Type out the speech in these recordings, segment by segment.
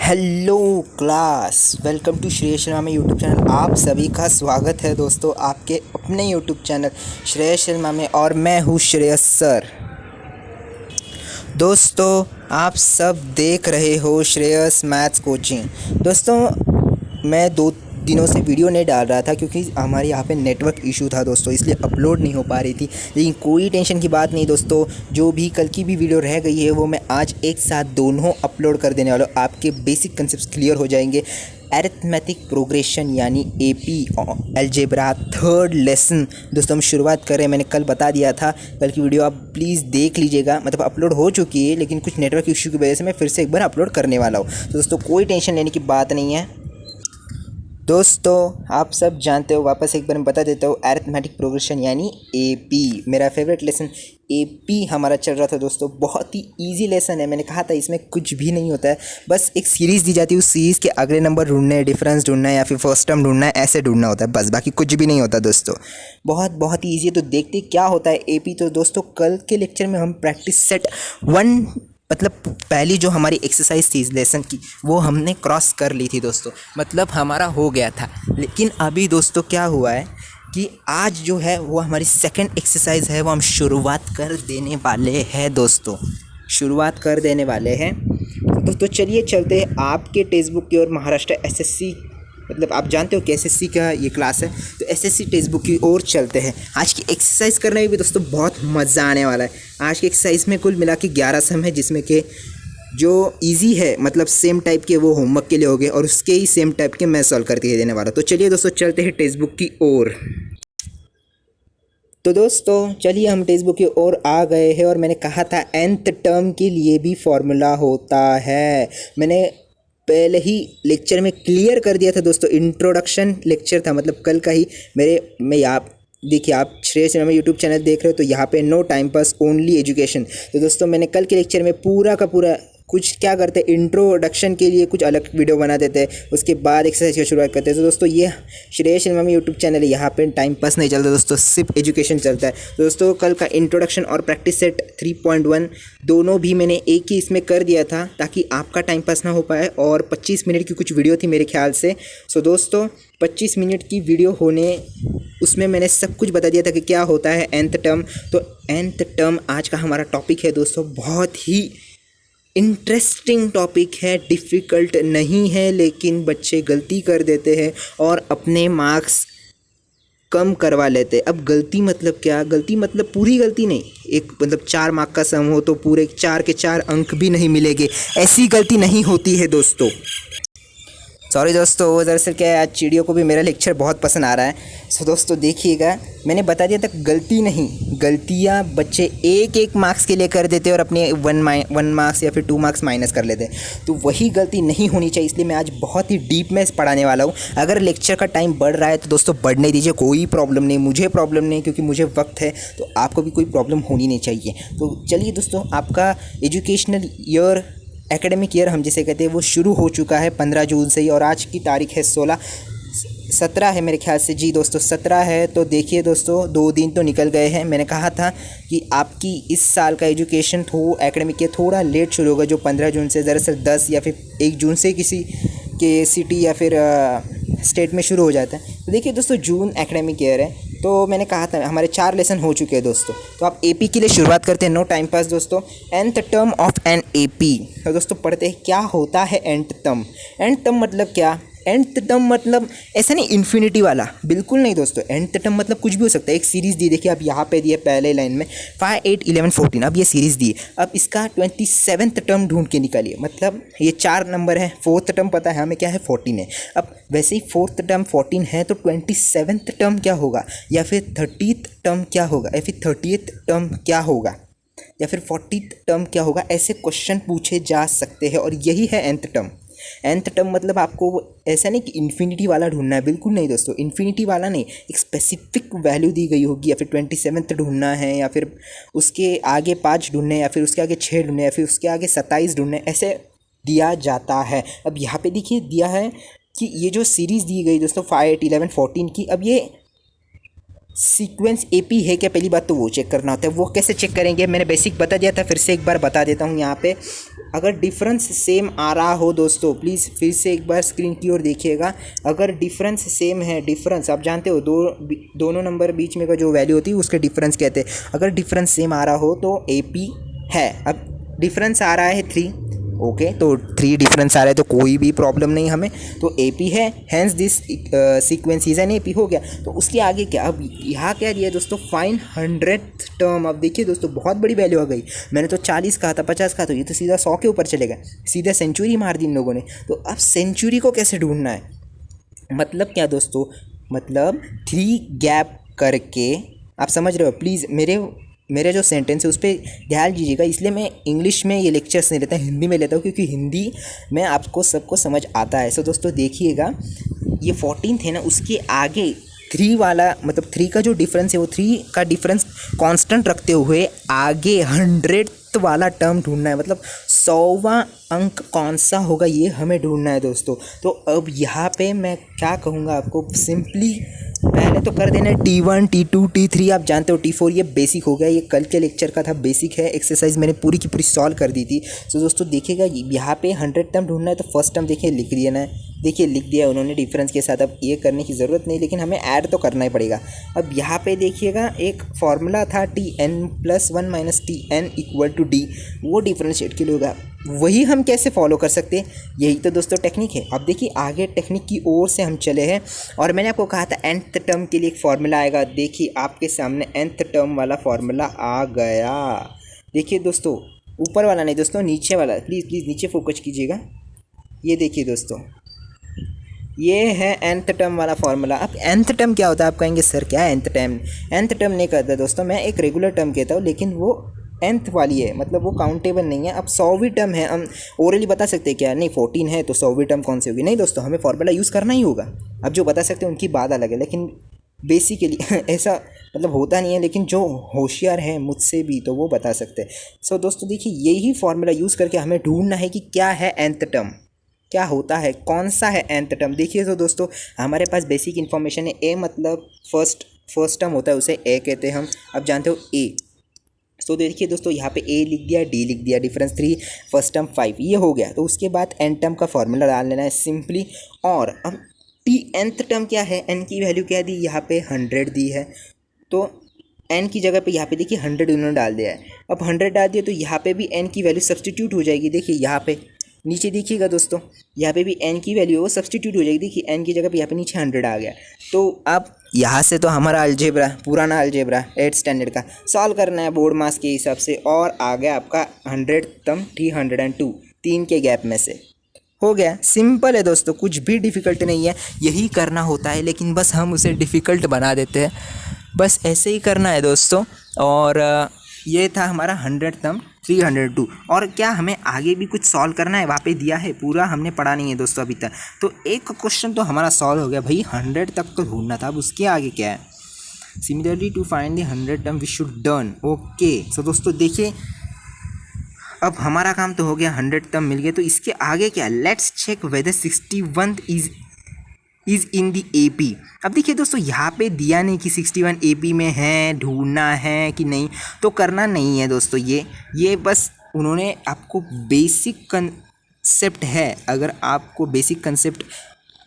Hello class, welcome to Shreyas Sharma में YouTube channel. आप सभी का स्वागत है दोस्तों आपके अपने यूट्यूब चैनल श्रेयस शर्मा में, और मैं हूँ श्रेयस सर। दोस्तों आप सब देख रहे हो श्रेयस मैथ्स कोचिंग। दोस्तों मैं 2 दिनों से वीडियो नहीं डाल रहा था क्योंकि हमारे यहाँ पे नेटवर्क इशू था दोस्तों, इसलिए अपलोड नहीं हो पा रही थी। लेकिन कोई टेंशन की बात नहीं दोस्तों, जो भी कल की भी वीडियो रह गई है वो मैं आज एक साथ दोनों अपलोड कर देने वाला हूँ। आपके बेसिक कंसेप्ट क्लियर हो जाएंगे। अरिथमेटिक प्रोग्रेशन यानी एपी अलजेब्रा 3rd लेसन दोस्तों हम शुरुआत कर रहे हैं। मैंने कल बता दिया था, कल की वीडियो आप प्लीज़ देख लीजिएगा। मतलब अपलोड हो चुकी है लेकिन कुछ नेटवर्क इशू की वजह से मैं फिर से एक बार अपलोड करने वाला हूँ। तो दोस्तों कोई टेंशन लेने की बात नहीं है। दोस्तों आप सब जानते हो, वापस एक बार मैं बता देता हूँ, अरिथमेटिक प्रोग्रेशन यानी एपी। मेरा फेवरेट लेसन एपी हमारा चल रहा था दोस्तों। बहुत ही इजी लेसन है। मैंने कहा था इसमें कुछ भी नहीं होता है, बस एक सीरीज़ दी जाती है, उस सीरीज़ के अगले नंबर ढूंढने हैं, डिफरेंस ढूंढना है या फिर फर्स्ट टर्म ढूंढना है, ऐसे ढूंढना होता है बस, बाकी कुछ भी नहीं होता दोस्तों। बहुत ही ईजी है। तो देखते क्या होता है एपी। तो दोस्तों कल के लेक्चर में हम प्रैक्टिस सेट 1 मतलब पहली जो हमारी एक्सरसाइज थी इस लेसन की वो हमने क्रॉस कर ली थी दोस्तों, मतलब हमारा हो गया था। लेकिन अभी दोस्तों क्या हुआ है कि आज जो है वो हमारी सेकंड एक्सरसाइज है, वो हम शुरुआत कर देने वाले हैं दोस्तों, शुरुआत कर देने वाले हैं। तो चलिए चलते हैं आपके टेक्स्ट बुक की ओर। महाराष्ट्र एसएससी, मतलब आप जानते हो कि एसएससी का ये क्लास है, तो एसएससी टेक्स्ट बुक की ओर चलते हैं। आज की एक्सरसाइज करने में भी दोस्तों बहुत मज़ा आने वाला है। आज की एक्सरसाइज में कुल मिला के 11 सम है, जिसमें कि जो इजी है मतलब सेम टाइप के वो होमवर्क के लिए हो गए, और उसके ही सेम टाइप के मैं सॉल्व करके देने वाला। तो चलिए दोस्तों चलते हैं टेक्स्ट बुक की ओर। तो दोस्तों चलिए हम टेक्स्ट बुक की ओर आ गए हैं, और मैंने कहा था nth टर्म के लिए भी फॉर्मूला होता है। मैंने पहले ही लेक्चर में क्लियर कर दिया था दोस्तों, इंट्रोडक्शन लेक्चर था, मतलब कल का ही। मैं आप देखिए, आप श्रेयस शर्मा यूट्यूब चैनल देख रहे हो, तो यहाँ पे no time pass only education. तो दोस्तों मैंने कल के लेक्चर में पूरा का पूरा कुछ क्या करते हैं, इंट्रोडक्शन के लिए कुछ अलग वीडियो बना देते हैं, उसके बाद एक्सरसाइज की शुरुआत करते हैं। तो दोस्तों ये श्रेयस शर्मा में यूट्यूब चैनल है, यहाँ पे टाइम पास नहीं चलता दोस्तों, सिर्फ एजुकेशन चलता है। तो दोस्तों कल का इंट्रोडक्शन और प्रैक्टिस सेट 3.1 दोनों भी मैंने एक ही इसमें कर दिया था, ताकि आपका टाइम पास ना हो पाए। और 25 मिनट की कुछ वीडियो थी मेरे ख्याल से। सो दोस्तों 25 मिनट की वीडियो होने, उसमें मैंने सब कुछ बता दिया था कि क्या होता है nth टर्म। तो nth टर्म आज का हमारा टॉपिक है दोस्तों, बहुत ही इंटरेस्टिंग टॉपिक है, डिफ़िकल्ट नहीं है, लेकिन बच्चे गलती कर देते हैं और अपने मार्क्स कम करवा लेते हैं। अब गलती मतलब क्या? गलती मतलब पूरी गलती नहीं, एक मतलब 4 मार्क का सम हो तो पूरे 4 के 4 अंक भी नहीं मिलेंगे, ऐसी गलती नहीं होती है दोस्तों। सॉरी दोस्तों, वो दरअसल क्या है, आज चिड़ियों को भी मेरा लेक्चर बहुत पसंद आ रहा है। सो दोस्तों देखिएगा, मैंने बता दिया था गलती नहीं, गलतियाँ बच्चे एक मार्क्स के लिए कर देते हैं और अपने 1 मार्क्स या फिर 2 मार्क्स माइनस कर लेते हैं। तो वही गलती नहीं होनी चाहिए, इसलिए मैं आज बहुत ही डीप में पढ़ाने वाला हूँ। अगर लेक्चर का टाइम बढ़ रहा है तो दोस्तों बढ़ने दीजिए, कोई प्रॉब्लम नहीं, मुझे प्रॉब्लम नहीं, क्योंकि मुझे वक्त है, तो आपको भी कोई प्रॉब्लम होनी नहीं चाहिए। तो चलिए दोस्तों, आपका एजुकेशनल ईयर, एकेडमिक ईयर हम जिसे कहते हैं, वो शुरू हो चुका है 15 जून से ही, और आज की तारीख है 17 है मेरे ख्याल से। जी दोस्तों 17 है। तो देखिए दोस्तों 2 दिन तो निकल गए हैं। मैंने कहा था कि आपकी इस साल का एजुकेशन एकेडमिक ईयर थोड़ा लेट शुरू होगा, जो 15 जून से, दरअसल 10 या फिर 1 जून से किसी के सिटी या फिर स्टेट में शुरू हो जाता है। तो देखिए दोस्तों जून एकेडमिक ईयर है, तो मैंने कहा था हमारे 4 लेसन हो चुके हैं दोस्तों। तो आप एपी के लिए शुरुआत करते हैं, नो टाइम पास दोस्तों। nth term of an AP. तो दोस्तों पढ़ते हैं क्या होता है nth टर्म। nth टर्म मतलब क्या? nth टर्म मतलब ऐसा नहीं इन्फिनिटी वाला, बिल्कुल नहीं दोस्तों। nth टर्म मतलब कुछ भी हो सकता है। एक सीरीज़ दी, देखिए आप यहाँ पे दिए पहले लाइन में 5, 8, 11, 14। अब ये सीरीज़ दी, अब इसका 27th टर्म ढूंढ के निकालिए। मतलब ये 4 नंबर है, 4th टर्म पता है हमें क्या है, 14 है। अब वैसे ही 4th टर्म 14 है, तो 27th टर्म क्या होगा, या फिर 30th टर्म क्या होगा, या फिर 30th टर्म क्या होगा, या फिर 40th टर्म क्या होगा, ऐसे क्वेश्चन पूछे जा सकते हैं। और यही है nth टर्म। nth टर्म मतलब आपको ऐसा नहीं कि इन्फिनिटी वाला ढूंढना है, बिल्कुल नहीं दोस्तों, इन्फिनिटी वाला नहीं, एक स्पेसिफिक वैल्यू दी गई होगी, या फिर 27th ढूंढना है, या फिर उसके आगे 5 ढूंढने हैं, या फिर उसके आगे 6 ढूंढने, या फिर उसके आगे 27 ढूंढने, ऐसे दिया जाता है। अब यहाँ पे देखिए दिया है कि ये जो सीरीज़ दी गई दोस्तों 5, 8, 11, 14 की, अब ये सीक्वेंस एपी है क्या, पहली बात तो वो चेक करना होता है। वो कैसे चेक करेंगे, मैंने बेसिक बता दिया था, फिर से एक बार बता देता हूँ यहाँ पे। अगर डिफरेंस सेम आ रहा हो दोस्तों, प्लीज़ फिर से एक बार स्क्रीन की ओर देखिएगा। अगर डिफरेंस सेम है, डिफरेंस आप जानते हो दोनों नंबर बीच में का जो वैल्यू होती है उसके डिफरेंस कहते हैं। अगर डिफरेंस सेम आ रहा हो तो एपी है। अब डिफरेंस आ रहा है 3, ओके, तो 3 डिफरेंस आ रहा है तो कोई भी प्रॉब्लम नहीं हमें, तो एपी है, hence this sequence is an AP, हो गया। तो उसके आगे क्या, अब यहाँ क्या दिया दोस्तों, फाइन 100th टर्म। अब देखिए दोस्तों बहुत बड़ी वैल्यू आ गई, मैंने तो 40 कहा था, 50 कहा, तो ये तो सीधा 100 के ऊपर चले गए, सीधा सेंचुरी मार दी इन लोगों ने। तो अब सेंचुरी को कैसे ढूंढना है, मतलब क्या दोस्तों, मतलब 3 गैप करके, आप समझ रहे हो। प्लीज़ मेरे जो सेंटेंस है उस पर ध्यान दीजिएगा, इसलिए मैं इंग्लिश में ये लेक्चर्स नहीं लेता, हिंदी में लेता हूँ, क्योंकि हिंदी में आपको सबको समझ आता है। सो दोस्तों देखिएगा, ये 14 थे ना, उसके आगे 3 वाला, मतलब 3 का जो डिफरेंस है वो 3 का डिफरेंस कांस्टेंट रखते हुए आगे 100th वाला टर्म ढूंढना है, मतलब 100वां अंक कौन सा होगा ये हमें ढूंढना है दोस्तों। तो अब यहाँ पे मैं क्या कहूँगा आपको, सिंपली पहले तो कर देना T1 T2 T3, आप जानते हो T4 ये बेसिक हो गया, ये कल के लेक्चर का था, बेसिक है, एक्सरसाइज मैंने पूरी की पूरी सॉल्व कर दी थी। तो दोस्तों देखिएगा, यहाँ पे 100 टर्म ढूंढना है, तो फर्स्ट टर्म देखिए लिख देना है, देखिए लिख दिया उन्होंने डिफरेंस के साथ। अब ये करने की ज़रूरत नहीं, लेकिन हमें ऐड तो करना ही पड़ेगा। अब यहाँ पे देखिएगा एक फॉर्मूला था Tn+1 - Tn = D, वो डिफरेंशिएट के लिए होगा, वही हम कैसे फॉलो कर सकते हैं, यही तो दोस्तों टेक्निक है। अब देखिए आगे टेक्निक की ओर से हम चले हैं, और मैंने आपको कहा था nth टर्म के लिए एक फार्मूला आएगा। देखिए आपके सामने nth टर्म वाला फार्मूला आ गया। देखिए दोस्तों, ऊपर वाला नहीं दोस्तों, नीचे वाला, प्लीज़ नीचे फोकस कीजिएगा। ये देखिए दोस्तों, ये है nth टर्म वाला फार्मूला। अब nth टर्म क्या होता है, आप कहेंगे सर क्या है nth टर्म नहीं कहता दोस्तों, मैं एक रेगुलर टर्म कहता हूँ, लेकिन वो nth वाली है, मतलब वो काउंटेबल नहीं है। अब 100वीं टर्म है, हम ओरली बता सकते हैं क्या, नहीं 14 है तो 100वीं टर्म कौन सी होगी, नहीं दोस्तों, हमें फार्मूला यूज़ करना ही होगा। अब जो बता सकते हैं उनकी बात अलग है, लेकिन बेसिकली ऐसा मतलब होता नहीं है, लेकिन जो होशियार है मुझसे भी तो वो बता सकते हैं। सो दोस्तों देखिए, यही फार्मूला यूज़ करके हमें ढूंढना है कि क्या है nth टर्म, क्या होता है, कौन सा है nth टर्म। देखिए तो दोस्तों हमारे पास बेसिक इन्फॉर्मेशन है, ए मतलब फर्स्ट टर्म होता है, उसे ए कहते हैं हम। अब जानते हो ए, तो देखिए दोस्तों यहाँ पे ए लिख दिया, डी लिख दिया, डिफरेंस 3, फर्स्ट टर्म 5, ये हो गया। तो उसके बाद एन टर्म का फॉर्मूला डाल लेना है सिंपली। और अब nth टर्म क्या है, एन की वैल्यू क्या दी, यहाँ पे 100 दी है, तो एन की जगह पे यहाँ पे देखिए 100 उन्होंने डाल दिया है। अब 100 डाल दिया तो यहाँ पे भी एन की वैल्यू सब्सटीट्यूट हो जाएगी। देखिए यहाँ पे नीचे देखिएगा दोस्तों, यहाँ पे भी एन की वैल्यू वो सब्सटीट्यूट हो जाएगी। देखिए एन की जगह पे यहाँ पे नीचे 100 आ गया। तो अब यहाँ से तो हमारा अलजेब्रा, पुराना अलजेब्रा 8th स्टैंडर्ड का सॉल्व करना है बोर्ड मार्क्स के हिसाब से, और आ गया आपका 100 टर्म 302, 3 के गैप में से हो गया। सिंपल है दोस्तों, कुछ भी डिफ़िकल्ट नहीं है, यही करना होता है, लेकिन बस हम उसे डिफ़िकल्ट बना देते हैं। बस ऐसे ही करना है दोस्तों। और ये था हमारा 100 टर्म 302। और क्या हमें आगे भी कुछ सॉल्व करना है, वहाँ पे दिया है, पूरा हमने पढ़ा नहीं है दोस्तों अभी तक। तो एक क्वेश्चन तो हमारा सॉल्व हो गया भाई, 100 तक तो ढूंढना था। अब उसके आगे क्या है, similarly to find the 100 term we should done. Okay so दोस्तों देखिए, अब हमारा काम तो हो गया, 100 टर्म मिल गए। तो इसके आगे क्या, let's check whether 61 is in the AP। अब देखिए दोस्तों, यहाँ पे दिया नहीं कि 61 AP में है, ढूंढना है कि नहीं, तो करना नहीं है दोस्तों। ये बस उन्होंने आपको बेसिक कंसेप्ट है, अगर आपको बेसिक कंसेप्ट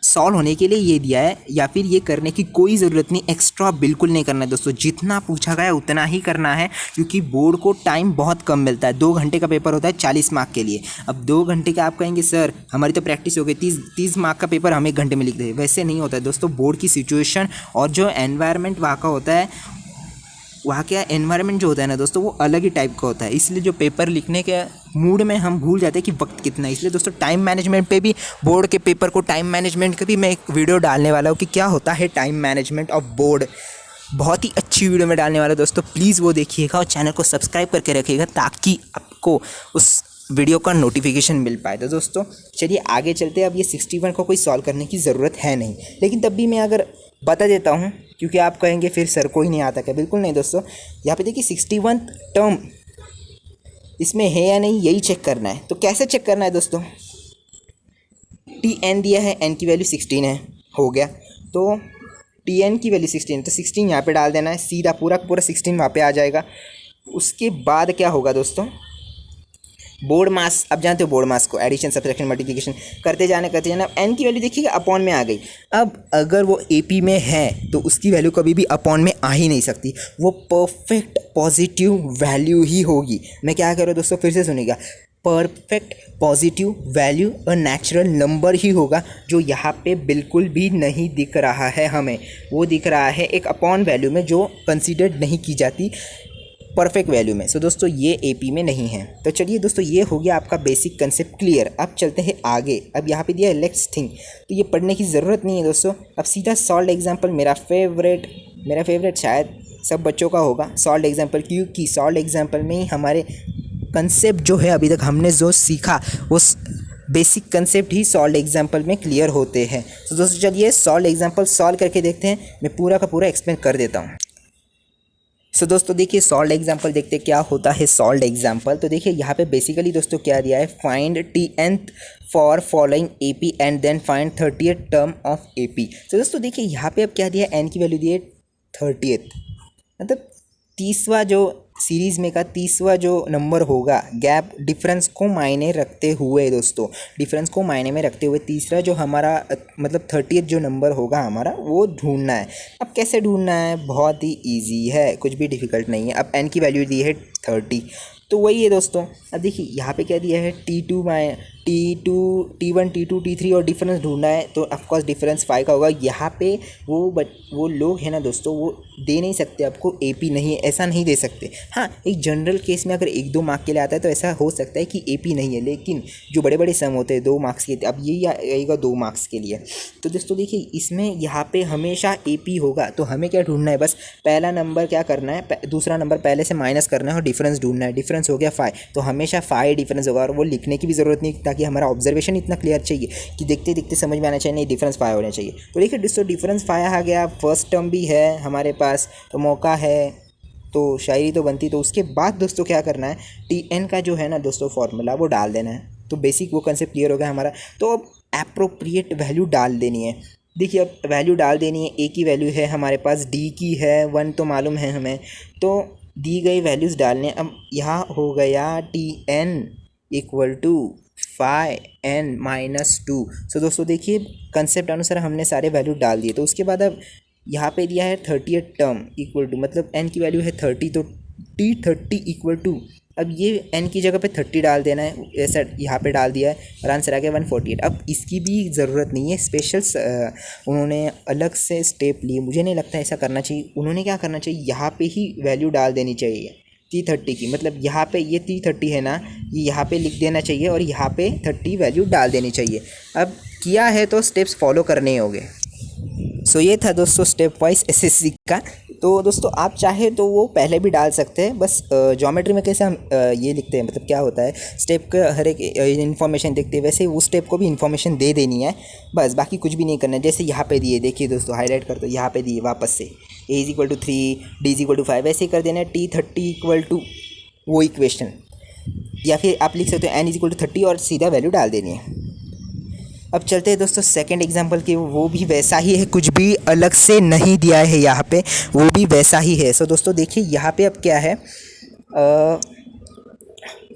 सॉल्व होने के लिए ये दिया है, या फिर ये करने की कोई ज़रूरत नहीं, एक्स्ट्रा बिल्कुल नहीं करना है दोस्तों। जितना पूछा गया उतना ही करना है, क्योंकि बोर्ड को टाइम बहुत कम मिलता है। 2 घंटे का पेपर होता है 40 मार्क के लिए। अब 2 घंटे का आप कहेंगे सर हमारी तो प्रैक्टिस हो गई, 30 मार्क का पेपर हम 1 घंटे में लिख दें, वैसे नहीं होता है दोस्तों। बोर्ड की सिचुएशन और जो एनवायरनमेंट वहाँ का होता है, वहाँ का एनवायरनमेंट जो होता है ना दोस्तों, वो अलग ही टाइप का होता है। इसलिए जो पेपर लिखने के मूड में हम भूल जाते हैं कि वक्त कितना है। इसलिए दोस्तों टाइम मैनेजमेंट पे भी, बोर्ड के पेपर को टाइम मैनेजमेंट का भी मैं एक वीडियो डालने वाला हूँ कि क्या होता है टाइम मैनेजमेंट ऑफ बोर्ड। बहुत ही अच्छी वीडियो में डालने वाला दोस्तों, प्लीज़ वो देखिएगा और चैनल को सब्सक्राइब करके रखिएगा, ताकि आपको उस वीडियो का नोटिफिकेशन मिल पाए। तो दोस्तों चलिए आगे चलते हैं। अब ये 61 को कोई सॉल्व करने की ज़रूरत है नहीं, लेकिन तब भी मैं अगर बता देता हूँ, क्योंकि आप कहेंगे फिर सर कोई नहीं आता क्या, बिल्कुल नहीं दोस्तों। यहाँ पे देखिए 61 टर्म इसमें है या नहीं, यही चेक करना है। तो कैसे चेक करना है दोस्तों, Tn दिया है, n की वैल्यू 16 है, हो गया। तो Tn की वैल्यू 16, तो 16 यहाँ पे डाल देना है, सीधा पूरा का पूरा 16 वहाँ पे आ जाएगा। उसके बाद क्या होगा दोस्तों, बोर्ड मास, अब जानते हो बोर्ड मास को, एडिशन सब्ट्रैक्शन मल्टीप्लिकेशन करते जाना। अब एन की वैल्यू देखिएगा अपॉन में आ गई। अब अगर वो एपी में है तो उसकी वैल्यू कभी भी अपॉन में आ ही नहीं सकती, वो परफेक्ट पॉजिटिव वैल्यू ही होगी। मैं क्या कह रहा हूँ दोस्तों, फिर से सुनिएगा, परफेक्ट पॉजिटिव वैल्यू और नेचुरल नंबर ही होगा, जो यहाँ पे बिल्कुल भी नहीं दिख रहा है हमें। वो दिख रहा है एक अपॉन वैल्यू में, जो कंसीडर्ड नहीं की जाती परफेक्ट वैल्यू में। सो दोस्तों ये एपी में नहीं है। तो चलिए दोस्तों, ये हो गया आपका बेसिक कंसेप्ट क्लियर। अब चलते हैं आगे। अब यहाँ पे दिया है लेट्स थिंक, तो ये पढ़ने की ज़रूरत नहीं है दोस्तों। अब सीधा सॉल्व एग्जाम्पल, मेरा फेवरेट शायद सब बच्चों का होगा सॉल्व एग्जाम्पल, क्योंकि सॉल्व एग्जाम्पल में ही हमारे कंसेप्ट जो है अभी तक हमने जो सीखा वो बेसिक कंसेप्ट ही सॉल्व एग्जाम्पल में क्लियर होते हैं। तो दोस्तों चलिए सॉल्व एग्जाम्पल सॉल्व करके देखते हैं। मैं पूरा का पूरा एक्सप्लेन कर देता हूँ। सो दोस्तों देखिए सॉल्व एग्जाम्पल देखते क्या होता है सॉल्व एग्जाम्पल। तो देखिए यहाँ पे बेसिकली दोस्तों क्या दिया है, find Tnth for following AP and then find 30th term of AP। तो दोस्तों देखिए यहाँ पे अब क्या दिया है, n की वैल्यू दी है 30th, मतलब 30वां जो सीरीज़ में का 30वां जो नंबर होगा, गैप डिफरेंस को मायने रखते हुए दोस्तों, डिफरेंस को मायने में रखते हुए तीसरा जो हमारा मतलब 30th जो नंबर होगा हमारा, वो ढूंढना है। अब कैसे ढूंढना है, बहुत ही इजी है, कुछ भी डिफ़िकल्ट नहीं है। अब n की वैल्यू दी है 30, तो वही है दोस्तों। अब देखिए यहाँ पे क्या दिया है, T2 T1 T2 T3 और डिफरेंस ढूंढना है, तो ऑफकोर्स डिफरेंस 5 का होगा। यहाँ पे वो लोग हैं ना दोस्तों, वो दे नहीं सकते आपको AP नहीं है, ऐसा नहीं दे सकते। हाँ, एक जनरल केस में अगर 1-2 मार्क के लिए आता है तो ऐसा हो सकता है कि AP नहीं है, लेकिन जो बड़े बड़े सम होते हैं 2 मार्क्स के, अब यही आएगा 2 मार्क्स के लिए। तो दोस्तों देखिए इसमें यहाँ पे हमेशा AP होगा, तो हमें क्या ढूंढना है, बस पहला नंबर क्या करना है, दूसरा नंबर पहले से माइनस करना है और डिफरेंस ढूंढना है। डिफरेंस हो गया 5, तो हमेशा 5 डिफरेंस होगा, और वो लिखने की भी ज़रूरत नहीं, ताकि हमारा ऑब्जर्वेशन इतना क्लियर चाहिए कि देखते देखते समझ में आना चाहिए, नहीं डिफरेंस 5 होना चाहिए। तो देखिए दोस्तों डिफरेंस 5 आ गया, फर्स्ट टर्म भी है हमारे पास, तो मौका है, तो शायरी तो बनती। तो उसके बाद दोस्तों क्या करना है, Tn का जो है ना दोस्तों फॉर्मूला वो डाल देना है। तो बेसिक वो कंसेप्ट क्लियर हो गया हमारा। तो अब एप्रोप्रिएट वैल्यू डाल देनी है। देखिए अब वैल्यू डाल देनी है, A की वैल्यू है हमारे पास, D की है 1, तो मालूम है हमें, तो दी गई वैल्यूज़ डालने। अब यहाँ हो गया Tn इक्वल टू 5n-2। सो दोस्तों देखिए कंसेप्ट अनुसार हमने सारे वैल्यू डाल दिए। तो उसके बाद अब यहाँ पे दिया है 30th टर्म इक्वल टू, मतलब n की वैल्यू है 30, तो T30 इक्वल टू, अब ये n की जगह पे 30 डाल देना है, ऐसा यहाँ पे डाल दिया है और आंसर आ गया 148। अब इसकी भी ज़रूरत नहीं है, स्पेशल उन्होंने अलग से स्टेप लिए, मुझे नहीं लगता ऐसा करना चाहिए। उन्होंने क्या करना चाहिए, यहाँ पे ही वैल्यू डाल देनी चाहिए T30 की, मतलब यहाँ पे ये T30 है ना, ये यहाँ पे लिख देना चाहिए और यहाँ पे 30 वैल्यू डाल देनी चाहिए। अब किया है तो स्टेप्स फॉलो करने होंगे। सो ये था दोस्तों स्टेप वाइज SSC का। तो दोस्तों आप चाहे तो वो पहले भी डाल सकते हैं, बस ज्योमेट्री में कैसे हम ये लिखते हैं, मतलब क्या होता है, स्टेप का हर एक इन्फॉर्मेशन देखते हैं, वैसे उस स्टेप को भी इन्फॉर्मेशन दे देनी है, बस बाकी कुछ भी नहीं करना है। जैसे यहाँ पे दिए, देखिए दोस्तों हाईलाइट कर दो, यहाँ पे दिए वापस से A = 3, D = 5, वैसे ही कर देना है। T30 इक्वल टू वो इक्वेशन, या फिर आप लिख सकते हो n = 30 और सीधा वैल्यू डाल देनी है। अब चलते हैं दोस्तों सेकंड एग्जांपल की, वो भी वैसा ही है, कुछ भी अलग से नहीं दिया है यहाँ पे, वो भी वैसा ही है। सो दोस्तों देखिए यहाँ पे अब क्या है,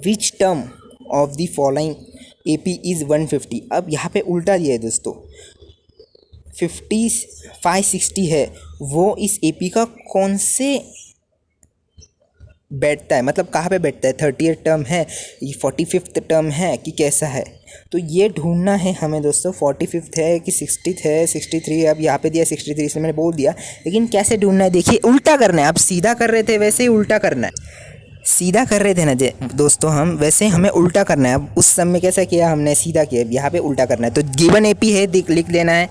which term of the following AP is 150। अब यहाँ पे उल्टा दिया है दोस्तों, 560 है, वो इस AP का कौन से बैठता है, मतलब कहाँ पे बैठता है, 30th टर्म है, ये 45th टर्म है कि कैसा है। तो ये ढूंढना है हमें दोस्तों, 45th है कि 60th है, 63। अब यहाँ पे दिया 63, इसलिए मैंने बोल दिया, लेकिन कैसे ढूंढना है देखिए, उल्टा करना है। आप सीधा कर रहे थे वैसे ही उल्टा करना है, सीधा कर रहे थे ना दोस्तों हम, वैसे हमें उल्टा करना है। अब उस समय कैसा किया हमने, सीधा किया, यहाँ पे उल्टा करना है। तो गिवन AP है, लिख लेना है।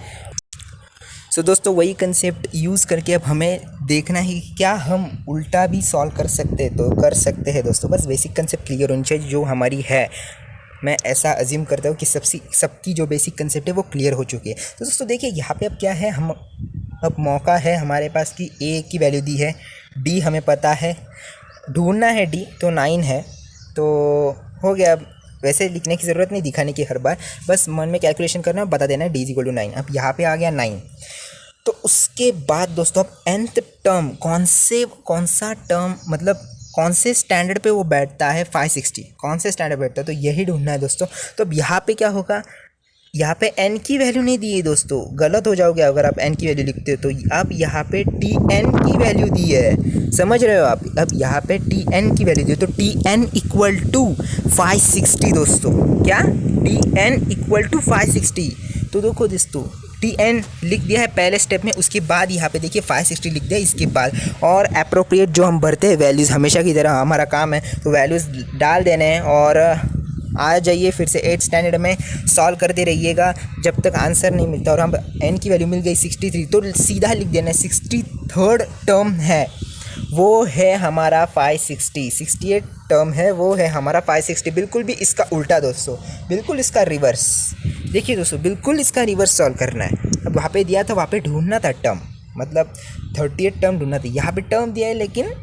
सो दोस्तों वही कंसेप्ट यूज़ करके अब हमें देखना है कि क्या हम उल्टा भी सॉल्व कर सकते हैं, तो कर सकते हैं दोस्तों। बस बेसिक कंसेप्ट क्लियर होनी चाहिए जो हमारी है। मैं ऐसा अज्यूम करता हूँ कि सबकी जो बेसिक कंसेप्ट है वो क्लियर हो चुकी है। तो दोस्तों देखिए यहाँ पे अब क्या है, हम अब मौका है हमारे पास कि A की वैल्यू दी है, D हमें पता है, ढूंढना है D, तो 9 है, तो हो गया। वैसे लिखने की ज़रूरत नहीं, दिखाने की हर बार, बस मन में कैलकुलेशन करना, बता देना है D = 9। अब यहाँ पे आ गया 9, तो उसके बाद दोस्तों अब nth टर्म कौन सा टर्म मतलब कौन से स्टैंडर्ड पे वो बैठता है 560, कौन से स्टैंडर्ड बैठता है, तो यही ढूंढना है दोस्तों। तो अब यहाँ पे क्या होगा, यहाँ पे n की वैल्यू नहीं दी है दोस्तों, गलत हो जाओगे अगर आप n की वैल्यू लिखते हो। तो अब यहाँ पे tn की वैल्यू दी है, समझ रहे हो आप। अब यहाँ पे tn की वैल्यू दी है, तो tn इक्वल टू 560 दोस्तों, क्या tn इक्वल टू 560। तो देखो दोस्तों tn लिख दिया है पहले स्टेप में, उसके बाद यहाँ पे देखिए 560 लिख दिया इसके बाद। और अप्रोप्रिएट जो हम भरते हैं वैल्यूज़ हमेशा की तरह हमारा काम है, तो वैल्यूज़ डाल देने हैं और आ जाइए फिर से 8th स्टैंडर्ड में सॉल्व करते रहिएगा जब तक आंसर नहीं मिलता। और हम n की वैल्यू मिल गई 63, तो सीधा लिख देना 63rd टर्म है वो है हमारा 560, 68 टर्म है वो है हमारा 560। बिल्कुल भी इसका उल्टा दोस्तों, बिल्कुल इसका रिवर्स। देखिए दोस्तों बिल्कुल इसका रिवर्स सॉल्व करना है। अब वहाँ पे दिया था, वहाँ पे ढूंढना था टर्म, मतलब 38 टर्म ढूंढना था। यहाँ पे टर्म दिया है लेकिन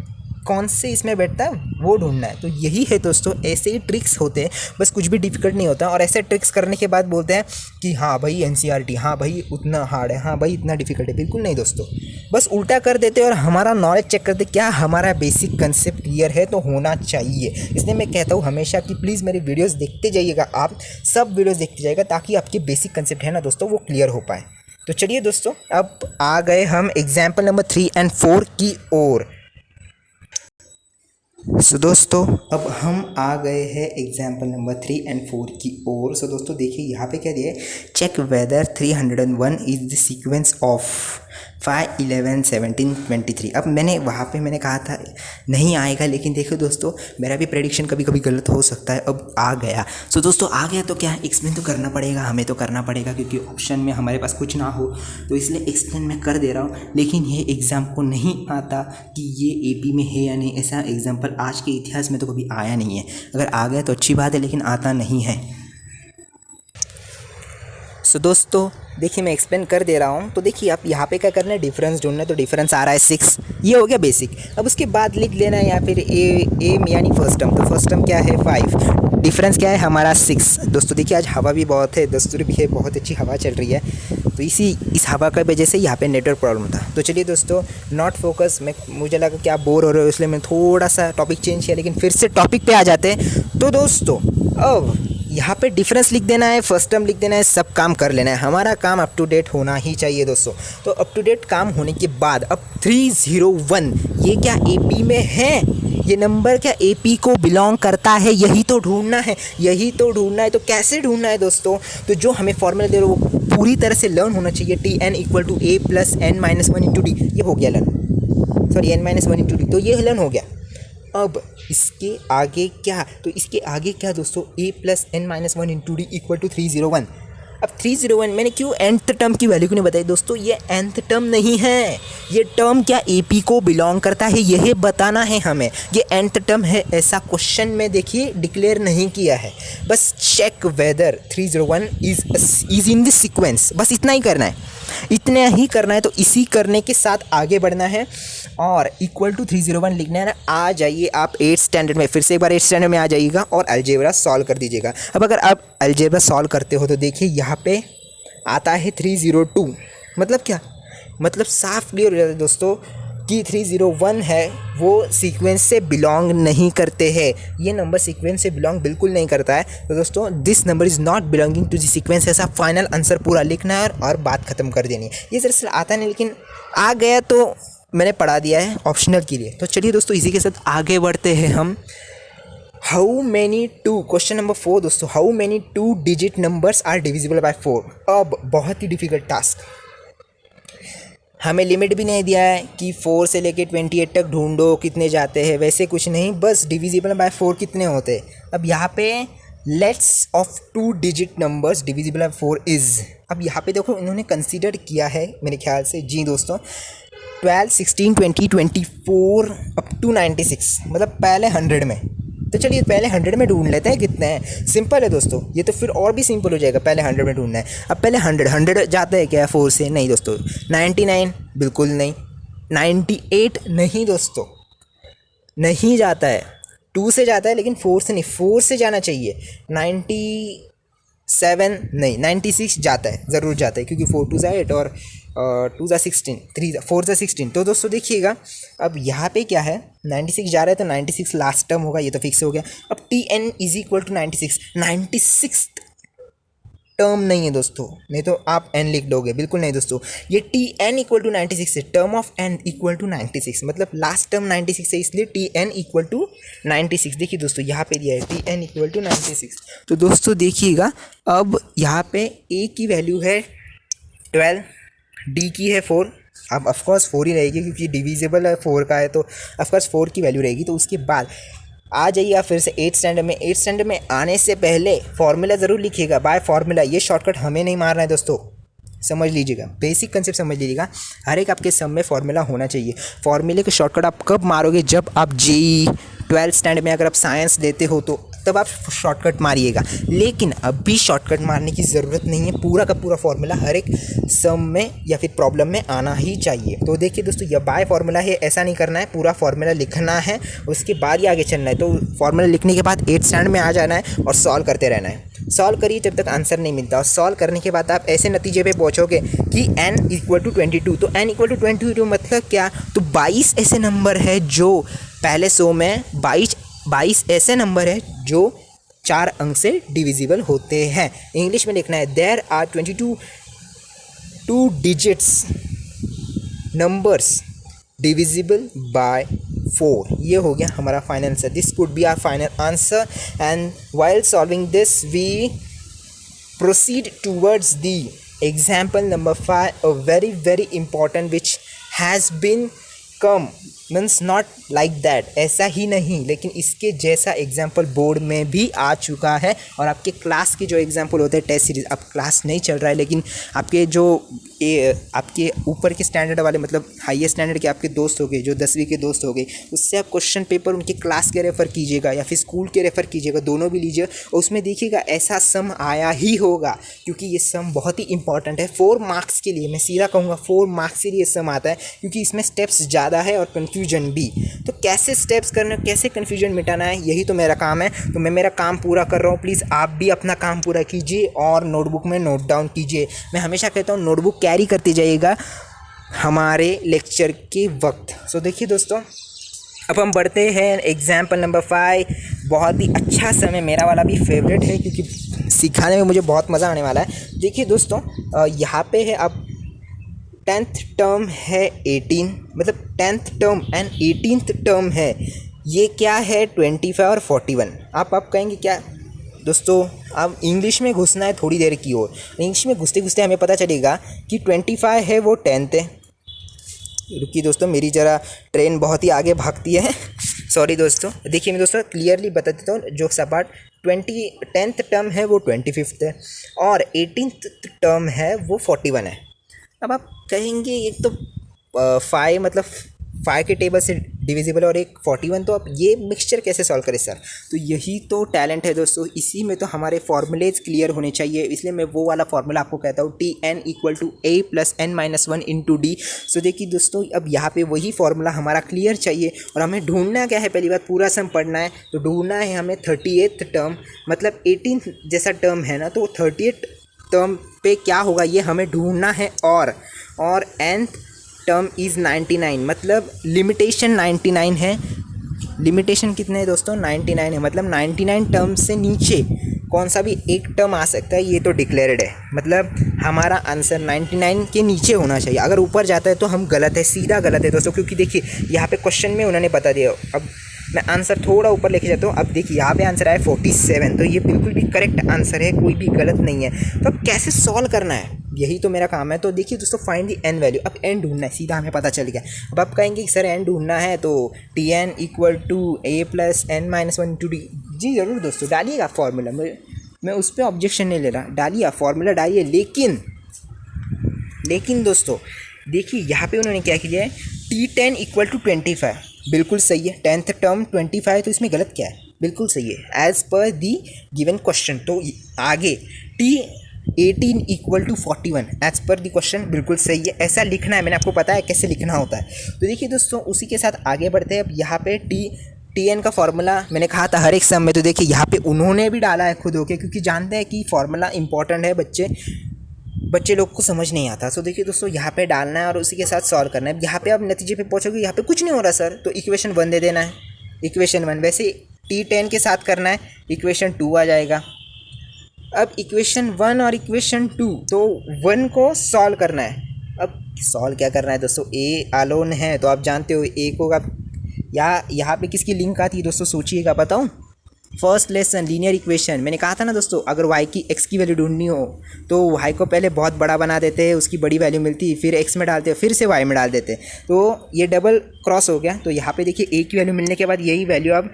कौन से इसमें बैठता है वो ढूंढना है। तो यही है दोस्तों, ऐसे ही ट्रिक्स होते हैं, बस कुछ भी डिफिकल्ट नहीं होता। और ऐसे ट्रिक्स करने के बाद बोलते हैं कि हाँ भाई NCERT, हाँ भाई उतना हार्ड है, हाँ भाई इतना डिफिकल्ट है। बिल्कुल नहीं दोस्तों, बस उल्टा कर देते और हमारा नॉलेज चेक करते क्या हमारा बेसिक कंसेप्ट क्लियर है, तो होना चाहिए। इसलिए मैं कहता हूँ हमेशा कि प्लीज़ मेरे वीडियोज़ देखते जाइएगा, आप सब वीडियोज़ देखते जाइएगा ताकि आपके बेसिक कंसेप्ट है ना दोस्तों वो क्लियर हो पाए। तो चलिए दोस्तों अब आ गए हम एग्जाम्पल नंबर 3 और 4 की ओर। सो दोस्तों अब हम आ गए हैं एग्जाम्पल नंबर 3 और 4 की ओर। सो दोस्तों देखिए यहाँ पे क्या दिया है, check whether 301 is the sequence of 5, 11, 17, 23। अब मैंने कहा था नहीं आएगा, लेकिन देखो दोस्तों मेरा भी प्रेडिक्शन कभी कभी गलत हो सकता है। अब आ गया। सो दोस्तों आ गया तो क्या एक्सप्लेन तो करना पड़ेगा, हमें तो करना पड़ेगा क्योंकि ऑप्शन में हमारे पास कुछ ना हो, तो इसलिए एक्सप्लेन मैं कर दे रहा हूँ। लेकिन ये एग्ज़ाम को नहीं आता कि ये AP में है या नहीं, ऐसा एग्जाम्पल आज के इतिहास में तो कभी आया नहीं है। अगर आ गया तो अच्छी बात है, लेकिन आता नहीं है। सो दोस्तों देखिए मैं एक्सप्लेन कर दे रहा हूँ। तो देखिए आप यहाँ पे क्या करना है, डिफरेंस ढूंढना है। तो डिफरेंस आ रहा है 6, ये हो गया बेसिक। अब उसके बाद लिख लेना है या फिर ए यानी फर्स्ट टर्म। तो फर्स्ट टर्म क्या है 5, डिफरेंस क्या है हमारा 6। दोस्तों देखिए आज हवा भी बहुत है, दोस्तों भी है, बहुत अच्छी हवा चल रही है, तो इस हवा की वजह से यहाँ पे नेटवर्क प्रॉब्लम था। तो चलिए दोस्तों नॉट फोकस, मुझे लगा कि आप बोर हो रहे हो इसलिए मैं थोड़ा सा टॉपिक चेंज किया, लेकिन फिर से टॉपिक पे आ जाते हैं। तो दोस्तों अब यहाँ पे डिफरेंस लिख देना है, फर्स्ट टर्म लिख देना है, सब काम कर लेना है। हमारा काम अप टू डेट होना ही चाहिए दोस्तों। तो अप टू डेट काम होने के बाद अब 301 ये क्या AP में है, ये नंबर क्या AP को बिलोंग करता है, यही तो ढूंढना है, यही तो ढूंढना है। तो कैसे ढूंढना है दोस्तों, तो जो हमें फॉर्मूला दे रहे हो वो पूरी तरह से लर्न होना चाहिए। TN equal to A plus N-1 × D, ये हो गया लर्न, सॉरी N-1 × D, तो ये लर्न हो गया। अब इसके आगे क्या, तो इसके आगे क्या दोस्तों, A plus N-1 × D equal to 301। अब 301 मैंने क्यों nth टर्म की वैल्यू क्यों नहीं बताई दोस्तों, ये nth टर्म नहीं है, ये टर्म क्या AP को बिलोंग करता है यही बताना है हमें। ये nth टर्म है ऐसा क्वेश्चन में देखिए डिक्लेयर नहीं किया है, बस check whether 301 is in this sequence, बस इतना ही करना है, इतना ही करना है। तो इसी करने के साथ आगे बढ़ना है और इक्वल टू 301 लिखना है ना। आ जाइए आप 8th स्टैंडर्ड में, फिर से एक बार 8th स्टैंडर्ड में आ जाइएगा और अलजेब्रा सॉल्व कर दीजिएगा। अब अगर आप अलजेब्रा सॉल्व करते हो तो देखिए यहाँ पे आता है 302, मतलब क्या, मतलब साफ क्लियर हो जाता है दोस्तों कि 301 है वो सीक्वेंस से बिलोंग नहीं करते हैं, ये नंबर सीक्वेंस से बिलोंग बिल्कुल नहीं करता है। तो दोस्तों this number is not belonging to the sequence, ऐसा फाइनल आंसर पूरा लिखना है और बात ख़त्म कर देनी है। ये दरअसल आता नहीं, लेकिन आ गया तो मैंने पढ़ा दिया है ऑप्शनल के लिए। तो चलिए दोस्तों इसी के साथ आगे बढ़ते हैं हम। How many two, question number 4 दोस्तों, how many 2 digit numbers are divisible by 4। अब बहुत ही डिफिकल्ट टास्क, हमें लिमिट भी नहीं दिया है कि 4 से लेके 28 तक ढूंढो कितने जाते हैं, वैसे कुछ नहीं, बस डिविजिबल बाय 4 कितने होते हैं। अब यहाँ पे let's of 2 digit numbers divisible by 4 is, अब यहाँ पे देखो इन्होंने कंसीडर किया है मेरे ख्याल से, जी दोस्तों 12, 16, 20, 24 अप टू 96, मतलब पहले 100 में। तो चलिए पहले 100 में ढूंढ लेते हैं कितने हैं, सिंपल है दोस्तों, ये तो फिर और भी सिंपल हो जाएगा। पहले 100 में ढूंढना है। अब पहले 100 जाता है क्या 4 से, नहीं दोस्तों। 99 बिल्कुल नहीं, 98 नहीं दोस्तों, नहीं जाता है। 2 से जाता है लेकिन 4 से नहीं, 4 से जाना चाहिए। 7 नहीं 96 जाता है, ज़रूर जाता है, क्योंकि 4 2 ज़ा 8 और 2 ज़ा 16, 4 ज़ा 16। तो दोस्तों देखिएगा, अब यहाँ पे क्या है, 96 जा रहा है तो 96 लास्ट टर्म होगा, ये तो फिक्स हो गया। अब Tn is equal to 96 term नहीं है दोस्तों, नहीं तो आप n लिख दोगे, बिल्कुल नहीं दोस्तों। ये Tn इक्वल टू 96 है, term of n equal to 96, मतलब लास्ट टर्म 96 है, इसलिए Tn इक्वल टू 96। देखिए दोस्तों यहाँ पे दिया है Tn इक्वल टू 96। तो दोस्तों देखिएगा, अब यहाँ पे a की वैल्यू है 12, d की है 4, अब ऑफकोर्स 4 ही रहेगी क्योंकि डिविजिबल है 4 का है, तो ऑफकोर्स 4 की वैल्यू रहेगी। तो उसके बाद आ जाइए आप फिर से 8 स्टैंडर्ड में। 8 स्टैंडर्ड में आने से पहले फॉर्मूला ज़रूर लिखिएगा, बाय फार्मूला। ये शॉर्टकट हमें नहीं मारना है दोस्तों, समझ लीजिएगा, बेसिक कंसेप्ट समझ लीजिएगा। हर एक आपके सम में फार्मूला होना चाहिए। फार्मूले के शॉर्टकट आप कब मारोगे, जब आप जेई 12 स्टैंडर्ड में अगर आप साइंस लेते हो तो तब आप शॉर्टकट मारिएगा, लेकिन अभी शॉर्टकट मारने की ज़रूरत नहीं है। पूरा का पूरा फार्मूला हर एक सम में या फिर प्रॉब्लम में आना ही चाहिए। तो देखिए दोस्तों, यह बाय फार्मूला है, ऐसा नहीं करना है, पूरा फार्मूला लिखना है, उसके बाद ही आगे चलना है। तो फार्मूला लिखने के बाद 8 स्टैंडर्ड में आ जाना है और सॉल्व करते रहना है। सॉल्व करिए जब तक आंसर नहीं मिलता, और सॉल्व करने के बाद आप ऐसे नतीजे पे पहुँचोगे कि n इक्वल टू 22। तो n इक्वल टू 22 मतलब क्या, तो 22 ऐसे नंबर है जो पहले 100 में 22 ऐसे नंबर है जो 4 अंक से डिविजिबल होते हैं। इंग्लिश में लिखना है, there are 22 2 digits numbers divisible by 4। ये हो गया हमारा final answer. This could be our final answer, and while solving this we proceed towards the example number 5, a very very important which has been come means not like that, ऐसा ही नहीं लेकिन इसके जैसा example board में भी आ चुका है। और आपके क्लास के जो एग्जाम्पल होते हैं टेस्ट सीरीज, अब क्लास नहीं चल रहा है लेकिन आपके जो आपके ऊपर के स्टैंडर्ड वाले, मतलब हाईएस्ट स्टैंडर्ड के आपके दोस्त हो गए, जो 10वीं के दोस्त हो गए, उससे आप क्वेश्चन पेपर उनके क्लास के रेफ़र कीजिएगा या फिर स्कूल के रेफ़र कीजिएगा, दोनों भी लीजिए। और उसमें देखिएगा ऐसा सम आया ही होगा, क्योंकि ये सम बहुत ही इंपॉर्टेंट है 4 मार्क्स के लिए। मैं सीधा कहूँगा 4 मार्क्स के लिए सम आता है, क्योंकि इसमें स्टेप्स ज़्यादा है और कन्फ्यूजन भी। तो कैसे स्टेप्स करना, कैसे कन्फ्यूजन मिटाना है, यही तो मेरा काम है। तो मैं मेरा काम पूरा कर रहा हूँ, प्लीज़ आप भी अपना काम पूरा कीजिए और नोटबुक में नोट डाउन कीजिए। मैं हमेशा कहता हूँ नोटबुक कैरी करते जाइएगा हमारे लेक्चर के वक्त। सो देखिए दोस्तों, अब हम बढ़ते हैं एग्जाम्पल नंबर 5। बहुत ही अच्छा समय, मेरा वाला भी फेवरेट है क्योंकि सिखाने में मुझे बहुत मज़ा आने वाला है। देखिए दोस्तों, यहाँ पे है अब 10th टर्म है 18, मतलब 10th term and 18th term है। ये क्या है 25 और 41। आप कहेंगे क्या दोस्तों, अब इंग्लिश में घुसना है थोड़ी देर की ओर। इंग्लिश में घुसते घुसते हमें पता चलेगा कि 25 है वो 10th है। रुकिए दोस्तों, मेरी ज़रा ट्रेन बहुत ही आगे भागती है सॉरी दोस्तों। देखिए मैं दोस्तों क्लियरली बता देता हूँ, जो सपाट 10th टर्म है वो 25th है और 18th टर्म है वो 41 है। अब आप कहेंगे एक तो 5 मतलब 5 के टेबल से डिविजिबल और एक 41, तो अब ये मिक्सचर कैसे सॉल्व करें सर। तो यही तो टैलेंट है दोस्तों, इसी में तो हमारे फॉर्मूलेज क्लियर होने चाहिए। इसलिए मैं वो वाला फार्मूला आपको कहता हूँ, Tn equal to a plus n minus 1 into D. So देखिए दोस्तों, अब यहाँ पे वही फार्मूला हमारा क्लियर चाहिए और हमें ढूंढना क्या है, पहली बात पूरा सम पढ़ना है। तो ढूंढना है हमें 38th टर्म, मतलब 18 जैसा टर्म है ना, तो 38 टर्म पे क्या होगा ये हमें ढूंढना है। और nth टर्म इज़ 99, मतलब लिमिटेशन 99 है। लिमिटेशन कितने है दोस्तों, 99 है, मतलब 99 टर्म से नीचे कौन सा भी एक टर्म आ सकता है, ये तो डिक्लेयर्ड है। मतलब हमारा आंसर 99 के नीचे होना चाहिए। अगर ऊपर जाता है तो हम गलत है, सीधा गलत है दोस्तों, क्योंकि देखिए यहाँ पे क्वेश्चन में उन्होंने बता दिया। अब मैं आंसर थोड़ा ऊपर लेके जाता हूँ। अब देखिए यहाँ पे आंसर आया 47, तो ये बिल्कुल भी करेक्ट आंसर है, कोई भी गलत नहीं है। तो अब कैसे सॉल्व करना है, यही तो मेरा काम है। तो देखिए दोस्तों, फाइंड दी एन वैल्यू। अब एन ढूंढना है, सीधा हमें पता चल गया। अब आप कहेंगे सर एन ढूंढना है तो Tn equal to a plus n minus 1 into D. जी ज़रूर दोस्तों, डालिएगा फार्मूला, मैं उस पर ऑब्जेक्शन नहीं ले रहा, डालिए फार्मूला डालिए। लेकिन दोस्तों देखिए यहाँ पे उन्होंने क्या किया है, T10 इक्वल टू 25, बिल्कुल सही है। 10th टर्म 25, तो इसमें गलत क्या है, बिल्कुल सही है as per the given question. तो आगे T18 equal to 41 as per the question, बिल्कुल सही है। ऐसा लिखना है, मैंने आपको पता है कैसे लिखना होता है। तो देखिए दोस्तों, उसी के साथ आगे बढ़ते हैं। अब यहाँ पे TN का फार्मूला मैंने कहा था हर एक सम में, तो देखिए यहाँ पे उन्होंने भी डाला है खुद होके, क्योंकि जानते हैं कि फार्मूला इंपॉर्टेंट है, बच्चे लोग को समझ नहीं आता। सो देखिए दोस्तों, यहाँ पे डालना है और उसी के साथ सॉल्व करना है। यहाँ पे आप नतीजे पे पहुँचोगे, यहाँ पे कुछ नहीं हो रहा सर, तो इक्वेशन 1 दे देना है, इक्वेशन 1। वैसे T10 के साथ करना है, इक्वेशन 2 आ जाएगा। अब इक्वेशन 1 और इक्वेशन 2, तो 1 को सॉल्व करना है। अब सॉल्व क्या करना है दोस्तों, ए अलोन है तो आप जानते हो ए को आप यहाँ पे किसकी लिंक आती है दोस्तों, सोचिएगा, बताऊँ। फर्स्ट लेसन लीनियर इक्वेशन, मैंने कहा था ना दोस्तों, अगर y की x की वैल्यू ढूंढनी हो तो y को पहले बहुत बड़ा बना देते हैं, उसकी बड़ी वैल्यू मिलती, फिर x में डालते हैं, फिर से y में डाल देते हैं, तो ये डबल क्रॉस हो गया। तो यहाँ पे देखिए a की वैल्यू मिलने के बाद यही वैल्यू अब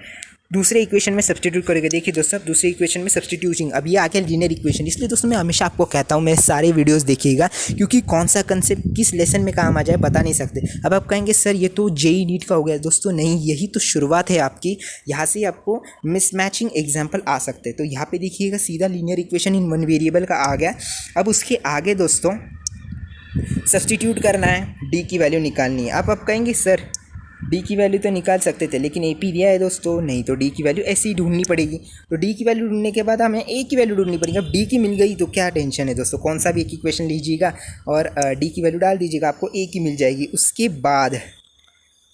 दूसरे इक्वेशन में सब्स्टिट्यूट करेंगे। देखिए दोस्तों, दूसरे इक्वेशन में सब्स्टिट्यूटिंग, अब ये आके लीनियर इक्वेशन। इसलिए दोस्तों मैं हमेशा आपको कहता हूँ मेरे सारे वीडियोस देखिएगा, क्योंकि कौन सा कंसेप्ट किस लेसन में काम आ जाए बता नहीं सकते। अब आप कहेंगे सर ये तो जेई नीट का हो गया, दोस्तों नहीं, यही तो शुरुआत है आपकी, यहाँ से आपको मिसमैचिंग एग्जाम्पल आ सकते हैं। तो यहाँ पे देखिएगा सीधा लीनियर इक्वेशन इन 1 वेरिएबल का आ गया। अब उसके आगे दोस्तों सब्स्टिट्यूट करना है, डी की वैल्यू निकालनी है। अब आप कहेंगे सर डी की वैल्यू तो निकाल सकते थे, लेकिन AP दिया है दोस्तों, नहीं, तो डी की वैल्यू ऐसे ही ढूंढनी पड़ेगी। तो डी की वैल्यू ढूंढने के बाद हमें A की वैल्यू ढूंढनी पड़ेगी। अब डी की मिल गई तो क्या टेंशन है दोस्तों, कौन सा भी एक इक्वेशन लीजिएगा और डी की वैल्यू डाल दीजिएगा, आपको A की मिल जाएगी।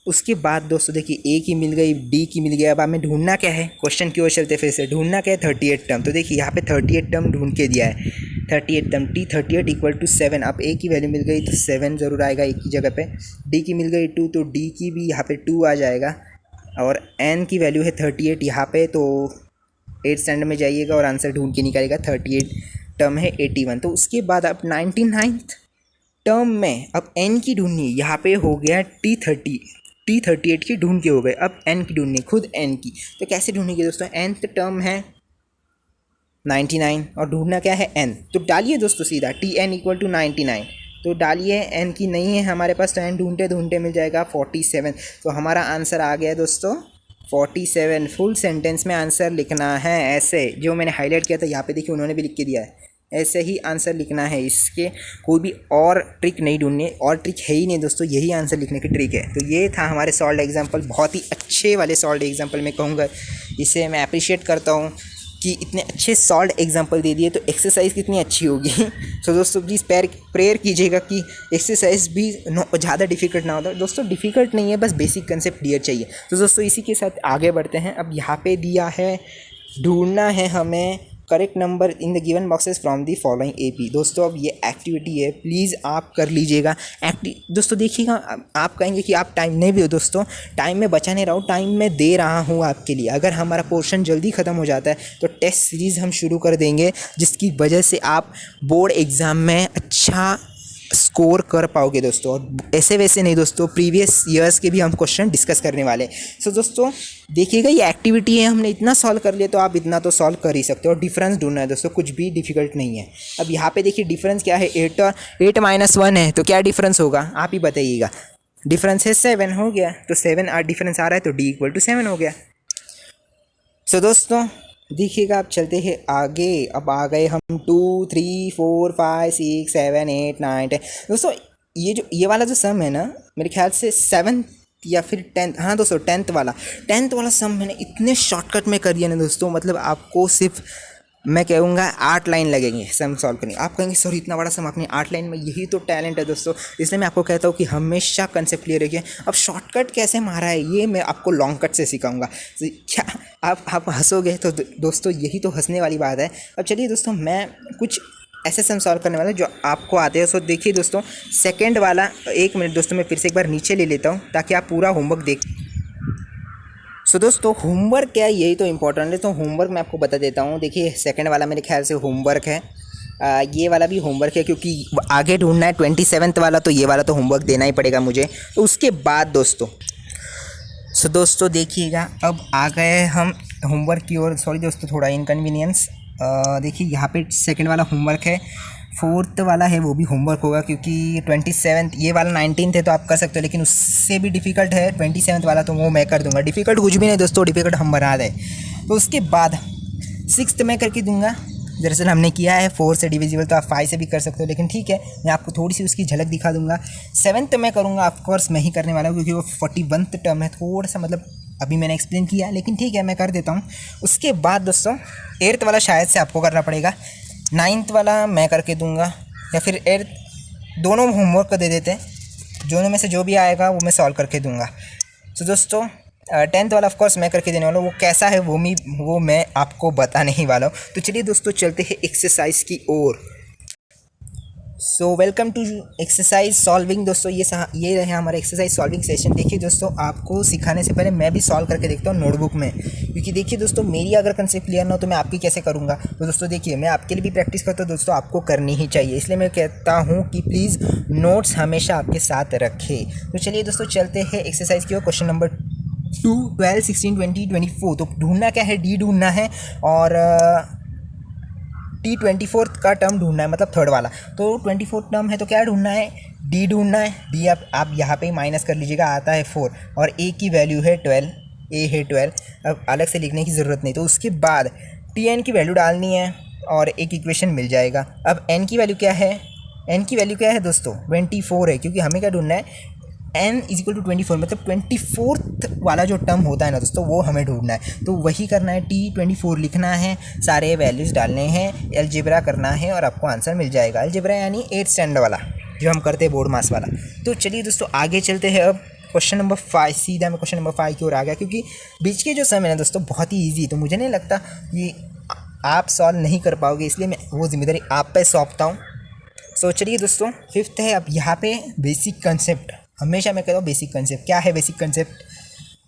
उसके बाद दोस्तों देखिए A की मिल गई, D की मिल गई। अब हमें ढूंढना क्या है, क्वेश्चन की ओर चलते फिर से, ढूंढना क्या है, 38 टर्म। तो देखिए यहाँ पे 38 टर्म ढूंढ के दिया है, 38 टर्म, T38 इक्वल टू 7। अब A की वैल्यू मिल गई तो 7 ज़रूर आएगा एक की जगह पे। D की मिल गई 2, तो D की भी यहाँ पे 2 आ जाएगा। और N की वैल्यू है 38 यहाँ पे, तो 8 स्टैंडर्ड में जाइएगा और आंसर ढूंढ के निकालेगा। 38 टर्म है 81। तो उसके बाद अब 99th टर्म में अब N की ढूंढनी, यहाँ पे हो गया T38 की ढूंढ के हो गए। अब N की ढूंढनी, खुद N की, तो कैसे ढूंढेंगे दोस्तों, nth टर्म है 99 और ढूंढना क्या है N, तो डालिए दोस्तों सीधा TN इक्वल टू 99, तो डालिए। N की नहीं है हमारे पास, तो N ढूंढते ढूंढते मिल जाएगा 47। तो हमारा आंसर आ गया दोस्तों 47। फुल सेंटेंस में आंसर लिखना है ऐसे, जो मैंने हाईलाइट किया था यहाँ पे देखिए उन्होंने भी लिख के दिया है, ऐसे ही आंसर लिखना है। इसके कोई भी और ट्रिक नहीं ढूंढनी, और ट्रिक है ही नहीं दोस्तों, यही आंसर लिखने की ट्रिक है। तो ये था हमारे सॉल्व एग्जाम्पल, बहुत ही अच्छे वाले सॉल्व एग्जाम्पल मैं कहूँगा, इसे मैं अप्रिशिएट करता हूँ कि इतने अच्छे सॉल्व एग्जाम्पल दे दिए। तो एक्सरसाइज कितनी अच्छी होगी। तो दोस्तों प्लीज़ प्रेयर कीजिएगा कि एक्सरसाइज भी ज़्यादा डिफिकल्ट ना होता। दोस्तों डिफिकल्ट नहीं है, बस बेसिक कंसेप्ट क्लियर चाहिए। तो दोस्तों इसी के साथ आगे बढ़ते हैं। अब यहाँ पे दिया है, ढूंढना है हमें correct number in the given boxes from the following AP। दोस्तों अब ये एक्टिविटी है, प्लीज़ आप कर लीजिएगा। दोस्तों देखिएगा, आप कहेंगे कि आप टाइम नहीं भी हो, दोस्तों टाइम में बचा नहीं रहा हूँ, टाइम में दे रहा हूँ आपके लिए। अगर हमारा पोर्शन जल्दी ख़त्म हो जाता है तो टेस्ट सीरीज़ हम शुरू कर देंगे, जिसकी वजह से आप बोर्ड एग्ज़ाम में अच्छा स्कोर कर पाओगे दोस्तों। और ऐसे वैसे नहीं दोस्तों, प्रीवियस ईयर्स के भी हम क्वेश्चन डिस्कस करने वाले। सो दोस्तों देखिएगा, ये एक्टिविटी है, हमने इतना सॉल्व कर लिया तो आप इतना तो सॉल्व कर ही सकते हो। और डिफरेंस ढूंढना है दोस्तों, कुछ भी डिफिकल्ट नहीं है। अब यहाँ पे देखिए डिफरेंस क्या है, 8 और 8 - 1 है, तो क्या डिफरेंस होगा आप ही बताइएगा। डिफरेंस है 7, हो गया, तो 7 डिफरेंस आ रहा है, तो D इक्वल टू 7 हो गया। सो दोस्तों देखिएगा, आप चलते हैं आगे। अब आ गए हम 2, 3, 4, 5, 6, 7, 8, 9, 10। दोस्तों ये वाला जो सम है ना, मेरे ख्याल से 7th या फिर 10th, हाँ दोस्तों 10th वाला सम मैंने इतने शॉर्टकट में कर दिया ना दोस्तों, मतलब आपको सिर्फ मैं कहूँगा 8 लाइन लगेंगे सम सॉल्व करने। आप कहेंगे सर इतना बड़ा सम आपने 8 लाइन में, यही तो टैलेंट है दोस्तों। इसलिए मैं आपको कहता हूँ कि हमेशा कंसेप्ट क्लियर रखिए। अब शॉर्टकट कैसे मारा है ये मैं आपको लॉन्ग कट से सिखाऊंगा। क्या आप हंसोगे, तो दोस्तों यही तो हंसने वाली बात है। अब चलिए दोस्तों, मैं कुछ ऐसे सम सॉल्व करने वाला जो आपको आते हैं। सो देखिए दोस्तों, सेकेंड वाला, 1 मिनट दोस्तों मैं फिर से एक बार नीचे ले लेता हूँ ताकि आप पूरा होमवर्क देख। सो दोस्तों होमवर्क क्या है, यही तो इम्पोर्टेंट है। तो होमवर्क मैं आपको बता देता हूँ। देखिए सेकंड वाला मेरे ख्याल से होमवर्क है, ये वाला भी होमवर्क है, क्योंकि आगे ढूंढना है 27th वाला, तो ये वाला तो होमवर्क देना ही पड़ेगा मुझे। तो उसके बाद दोस्तों देखिएगा, अब आ गए हम होमवर्क की ओर। सॉरी दोस्तों थोड़ा इनकन्वीनियंस। देखिए यहाँ पे सेकंड वाला होमवर्क है, 4th वाला है वो भी होमवर्क होगा, क्योंकि 27th, ये वाला 19th है तो आप कर सकते हो, लेकिन उससे भी डिफ़िकल्ट है 27th वाला, तो वो मैं कर दूंगा। डिफ़िकल्ट कुछ भी नहीं दोस्तों, डिफ़िकल्ट हम बना दें। तो उसके बाद 6th में करके दूंगा। दरअसल हमने किया है 4 से डिविजिबल, तो आप 5 से भी कर सकते हो, लेकिन ठीक है मैं आपको थोड़ी सी उसकी झलक दिखा दूंगा। 7th में करूँगा, ऑफकोर्स मैं ही करने वाला हूँ, क्योंकि वो 41th टर्म है, थोड़ा सा मतलब अभी मैंने एक्सप्लेन किया, लेकिन ठीक है मैं कर देता हूँ। उसके बाद दोस्तों 8th वाला शायद से आपको करना पड़ेगा, 9th वाला मैं करके दूंगा, या फिर 8th, दोनों होमवर्क दे देते हैं, दोनों में से जो भी आएगा वो मैं सॉल्व करके दूंगा। तो दोस्तों 10th वाला ऑफकोर्स मैं करके देने वाला हूँ, वो कैसा है वो मैं आपको बताने ही वाला हूँ। तो चलिए दोस्तों चलते हैं एक्सरसाइज की ओर। So welcome to exercise solving. दोस्तों ये रहे हमारा एक्सरसाइज सॉल्विंग सेशन। देखिए दोस्तों, आपको सिखाने से पहले मैं भी सॉल्व करके देखता हूँ नोटबुक में, क्योंकि देखिए दोस्तों मेरी अगर कंसेप्ट क्लियर ना हो तो मैं आपकी कैसे करूँगा। तो दोस्तों देखिए, मैं आपके लिए भी प्रैक्टिस करता हूँ दोस्तों, आपको करनी ही चाहिए, इसलिए मैं कहता हूँ कि प्लीज़ नोट्स हमेशा आपके साथ रखें। तो चलिए दोस्तों चलते हैं एक्सरसाइज की ओर। Question number 2, 12, 16, 20, 24। तो ढूंढना क्या है, डी ढूंढना है और T24 का टर्म ढूंढना है, मतलब थर्ड वाला। तो 24 टर्म है तो क्या ढूंढना है, डी ढूंढना है। डी आप यहाँ पे माइनस कर लीजिएगा, आता है 4, और ए की वैल्यू है 12, ए है 12, अब अलग से लिखने की ज़रूरत नहीं। तो उसके बाद Tn की वैल्यू डालनी है और एक इक्वेशन मिल जाएगा। अब n की वैल्यू क्या है, n की वैल्यू क्या है दोस्तों 24 है, क्योंकि हमें क्या ढूंढना है, n = 24, मतलब 24th वाला जो टर्म होता है ना दोस्तों वो हमें ढूंढना है। तो वही करना है, T24 लिखना है, सारे वैल्यूज़ डालने हैं, अलजेब्रा करना है और आपको आंसर मिल जाएगा। अलजेब्रा यानी 8th स्टैंडर्ड वाला जो हम करते हैं, बोर्ड मास वाला। तो चलिए दोस्तों आगे चलते हैं। अब क्वेश्चन नंबर 5, सीधा मैं क्वेश्चन नंबर 5 की ओर आ गया, क्योंकि बीच के जो समय है दोस्तों बहुत ही ईजी, तो मुझे नहीं लगता कि आप सॉल्व नहीं कर पाओगे, इसलिए मैं वो जिम्मेदारी आप पे सौंपता हूँ। सो चलिए दोस्तों 5th है। अब यहाँ पे बेसिक कंसेप्ट, हमेशा मैं कहता हूँ बेसिक कंसेप्ट। क्या है बेसिक कंसेप्ट,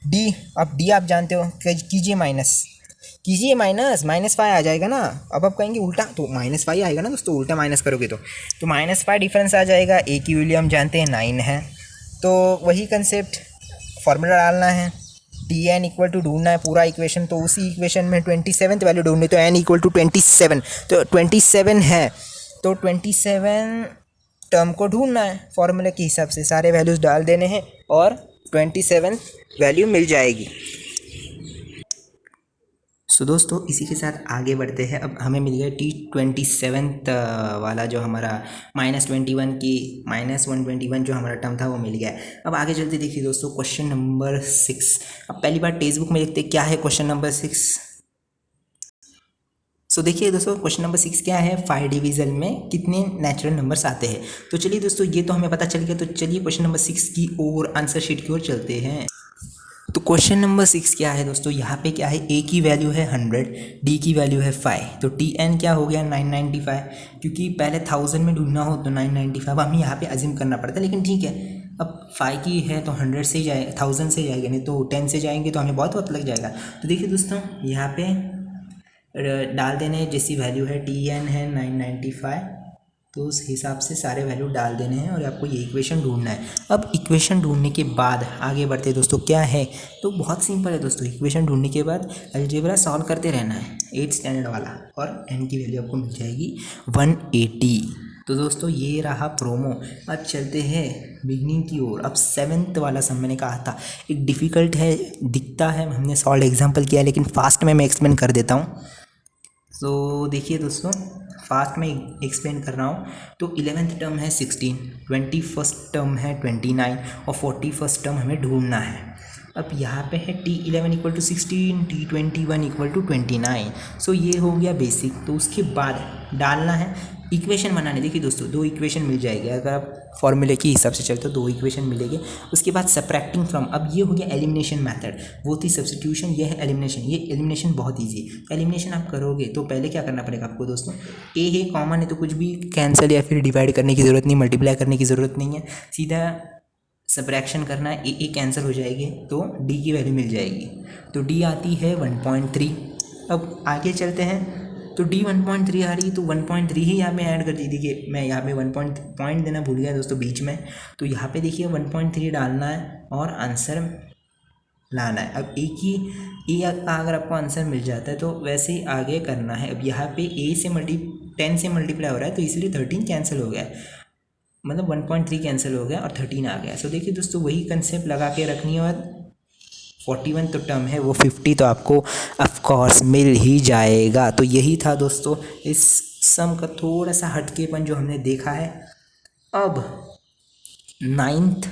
डी। अब डी आप जानते हो, कीजिए माइनस, -5 आ जाएगा ना। अब आप कहेंगे उल्टा, तो -5 आएगा ना दोस्तों, उल्टा माइनस करोगे तो -5 डिफरेंस आ जाएगा। ए की वैल्यू हम जानते हैं 9 है, तो वही कंसेप्ट, फार्मूला डालना है, Tn = ढूंढना है पूरा इक्वेशन। तो उसी इक्वेशन में 27th वैल्यू ढूंढनी, तो n = 27, तो 27 है, तो 27 टर्म को ढूंढना है, फॉर्मूले के हिसाब से सारे वैल्यूज़ डाल देने हैं और 27 वैल्यू मिल जाएगी। सो दोस्तों इसी के साथ आगे बढ़ते हैं। अब हमें मिल गया T27 वाला, जो हमारा -21 की -121 जो हमारा टर्म था वो मिल गया। अब आगे चलते देखिए दोस्तों क्वेश्चन नंबर 6। अब पहली बार टेक्स्ट बुक में देखते क्या है क्वेश्चन नंबर 6। सो देखिए दोस्तों क्वेश्चन नंबर 6 क्या है, 5 डिवीजन में कितने नेचुरल नंबर्स आते हैं। तो चलिए दोस्तों ये तो हमें पता चल गया। तो चलिए क्वेश्चन नंबर 6 की ओर, आंसर शीट की ओर चलते हैं। तो क्वेश्चन नंबर 6 क्या है दोस्तों, यहाँ पे क्या है, ए की वैल्यू है 100, डी की वैल्यू है 5, तो Tn क्या हो गया 995, क्योंकि पहले 1000 में ढूंढना हो तो 995 हमें यहाँ पे अज्यूम करना पड़ता है, लेकिन ठीक है। अब 5 की है तो 100 से ही जाए, 1000 से जाएगा, नहीं तो 10 से जाएंगे तो हमें बहुत वक्त लग जाएगा। तो देखिए दोस्तों यहाँ पे डाल देने जैसी वैल्यू है, Tn है 995, तो उस हिसाब से सारे वैल्यू डाल देने हैं और आपको ये इक्वेशन ढूंढना है। अब इक्वेशन ढूंढने के बाद आगे बढ़ते हैं दोस्तों, क्या है, तो बहुत सिंपल है दोस्तों। इक्वेशन ढूंढने के बाद अलजेब्रा सॉल्व करते रहना है, 8th स्टैंडर्ड वाला, और n की वैल्यू आपको मिल जाएगी 180। तो दोस्तों ये रहा प्रोमो। अब चलते हैं बिगनिंग की ओर। अब 7th वाला सम मैंने कहा था एक डिफ़िकल्ट है, दिखता है, हमने सॉल्व एग्जाम्पल किया है, लेकिन फास्ट में मैं एक्सप्लेन कर देता हूँ। तो देखिए दोस्तों फास्ट में एक्सप्लेन कर रहा हूँ। तो 11th टर्म है 16, 21st टर्म है 29 और 41st टर्म हमें ढूंढना है। अब यहाँ पे है T11 = 16, T21 = 29। सो ये हो गया बेसिक। तो उसके बाद डालना है इक्वेशन बनाने। देखिए दोस्तों 2 इक्वेशन मिल जाएगी, अगर आप फॉर्मूले के हिसाब से चलते हो 2 इक्वेशन मिलेंगे। उसके बाद सब्ट्रैक्टिंग फ्रॉम, अब ये हो गया एलिमिनेशन मेथड, वो थी सब्स्टिट्यूशन, ये है एलिमिनेशन। ये एलिमिनेशन बहुत ईजी। एलिमिनेशन आप करोगे तो पहले क्या करना पड़ेगा आपको दोस्तों, ए है कॉमन है तो कुछ भी कैंसिल या फिर डिवाइड करने की ज़रूरत नहीं, मल्टीप्लाई करने की ज़रूरत नहीं है, सीधा सब्ट्रैक्शन करना है। ए कैंसिल हो जाएगी तो डी की वैल्यू मिल जाएगी, तो डी आती है 1.3। अब आगे चलते हैं। तो डी 1.3 आ रही है तो 1.3 ही यहाँ पे ऐड कर दी। देखिए मैं यहाँ पे 1 पॉइंट देना भूल गया दोस्तों बीच में, तो यहाँ पे देखिए 1.3 डालना है और आंसर लाना है। अब ए की अगर आपको आंसर मिल जाता है तो वैसे ही आगे करना है। अब यहाँ पे ए से 10 से मल्टीप्लाई हो रहा है तो इसलिए 13 कैंसिल हो गया, मतलब 1.3 कैंसिल हो गया और 13 आ गया। सो देखिए दोस्तों वही कंसेप्ट लगा के रखनी है, और 41 तो टर्म है वो 50 तो आपको ऑफकोर्स मिल ही जाएगा। तो यही था दोस्तों इस सम का थोड़ा सा हटकेपन जो हमने देखा है। अब 9th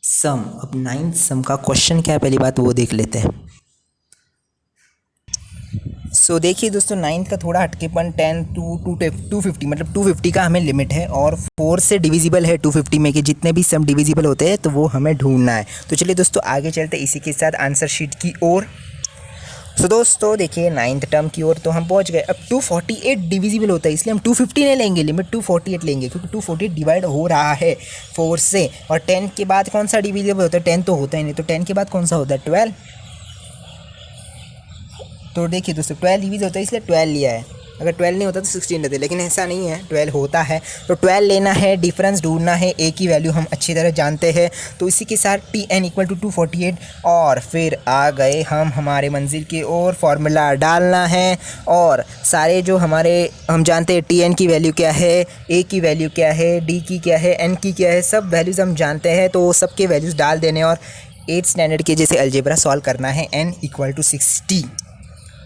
सम, अब 9th सम का क्वेश्चन क्या है पहली बात वो देख लेते हैं। सो देखिए दोस्तों, नाइन्थ का थोड़ा हटकेपन 10 टू 250 मतलब 250 का हमें लिमिट है और 4 से डिविजिबल है 250 में, कि जितने भी सम डिविजिबल होते हैं तो वो हमें ढूंढना है। तो चलिए दोस्तों आगे चलते इसी के साथ आंसर शीट की ओर। सो दोस्तों देखिए, नाइन्थ टर्म की ओर तो हम पहुंच गए। अब 248 डिविजिबल होता है, इसलिए हम 250 नहीं लेंगे, लिमिट 248 लेंगे, क्योंकि 248 डिवाइड हो रहा है 4 से। और 10 के बाद कौन सा डिविजिबल होता है? 10 तो होता ही नहीं, तो 10 के बाद कौन सा होता है? 12। तो देखिए दोस्तों, 12 डिवीज होता है, इसलिए 12 लिया है। अगर 12 नहीं होता तो 16 लेते, लेकिन ऐसा नहीं है, 12 होता है। तो 12 लेना है, डिफरेंस ढूंढना है, ए की वैल्यू हम अच्छी तरह जानते हैं। तो इसी के साथ Tn इक्वल टू 248 और फिर आ गए हम हमारे मंजिल की ओर। फार्मूला डालना है और सारे जो हमारे हम जानते हैं Tn की वैल्यू क्या है, ए की वैल्यू क्या है, डी की क्या है, एन की क्या है, सब वैल्यूज़ हम जानते हैं। तो सबके वैल्यूज़ डाल देने और 8th स्टैंडर्ड के जैसे अलजेब्रा सॉल्व करना है। n equal to 60।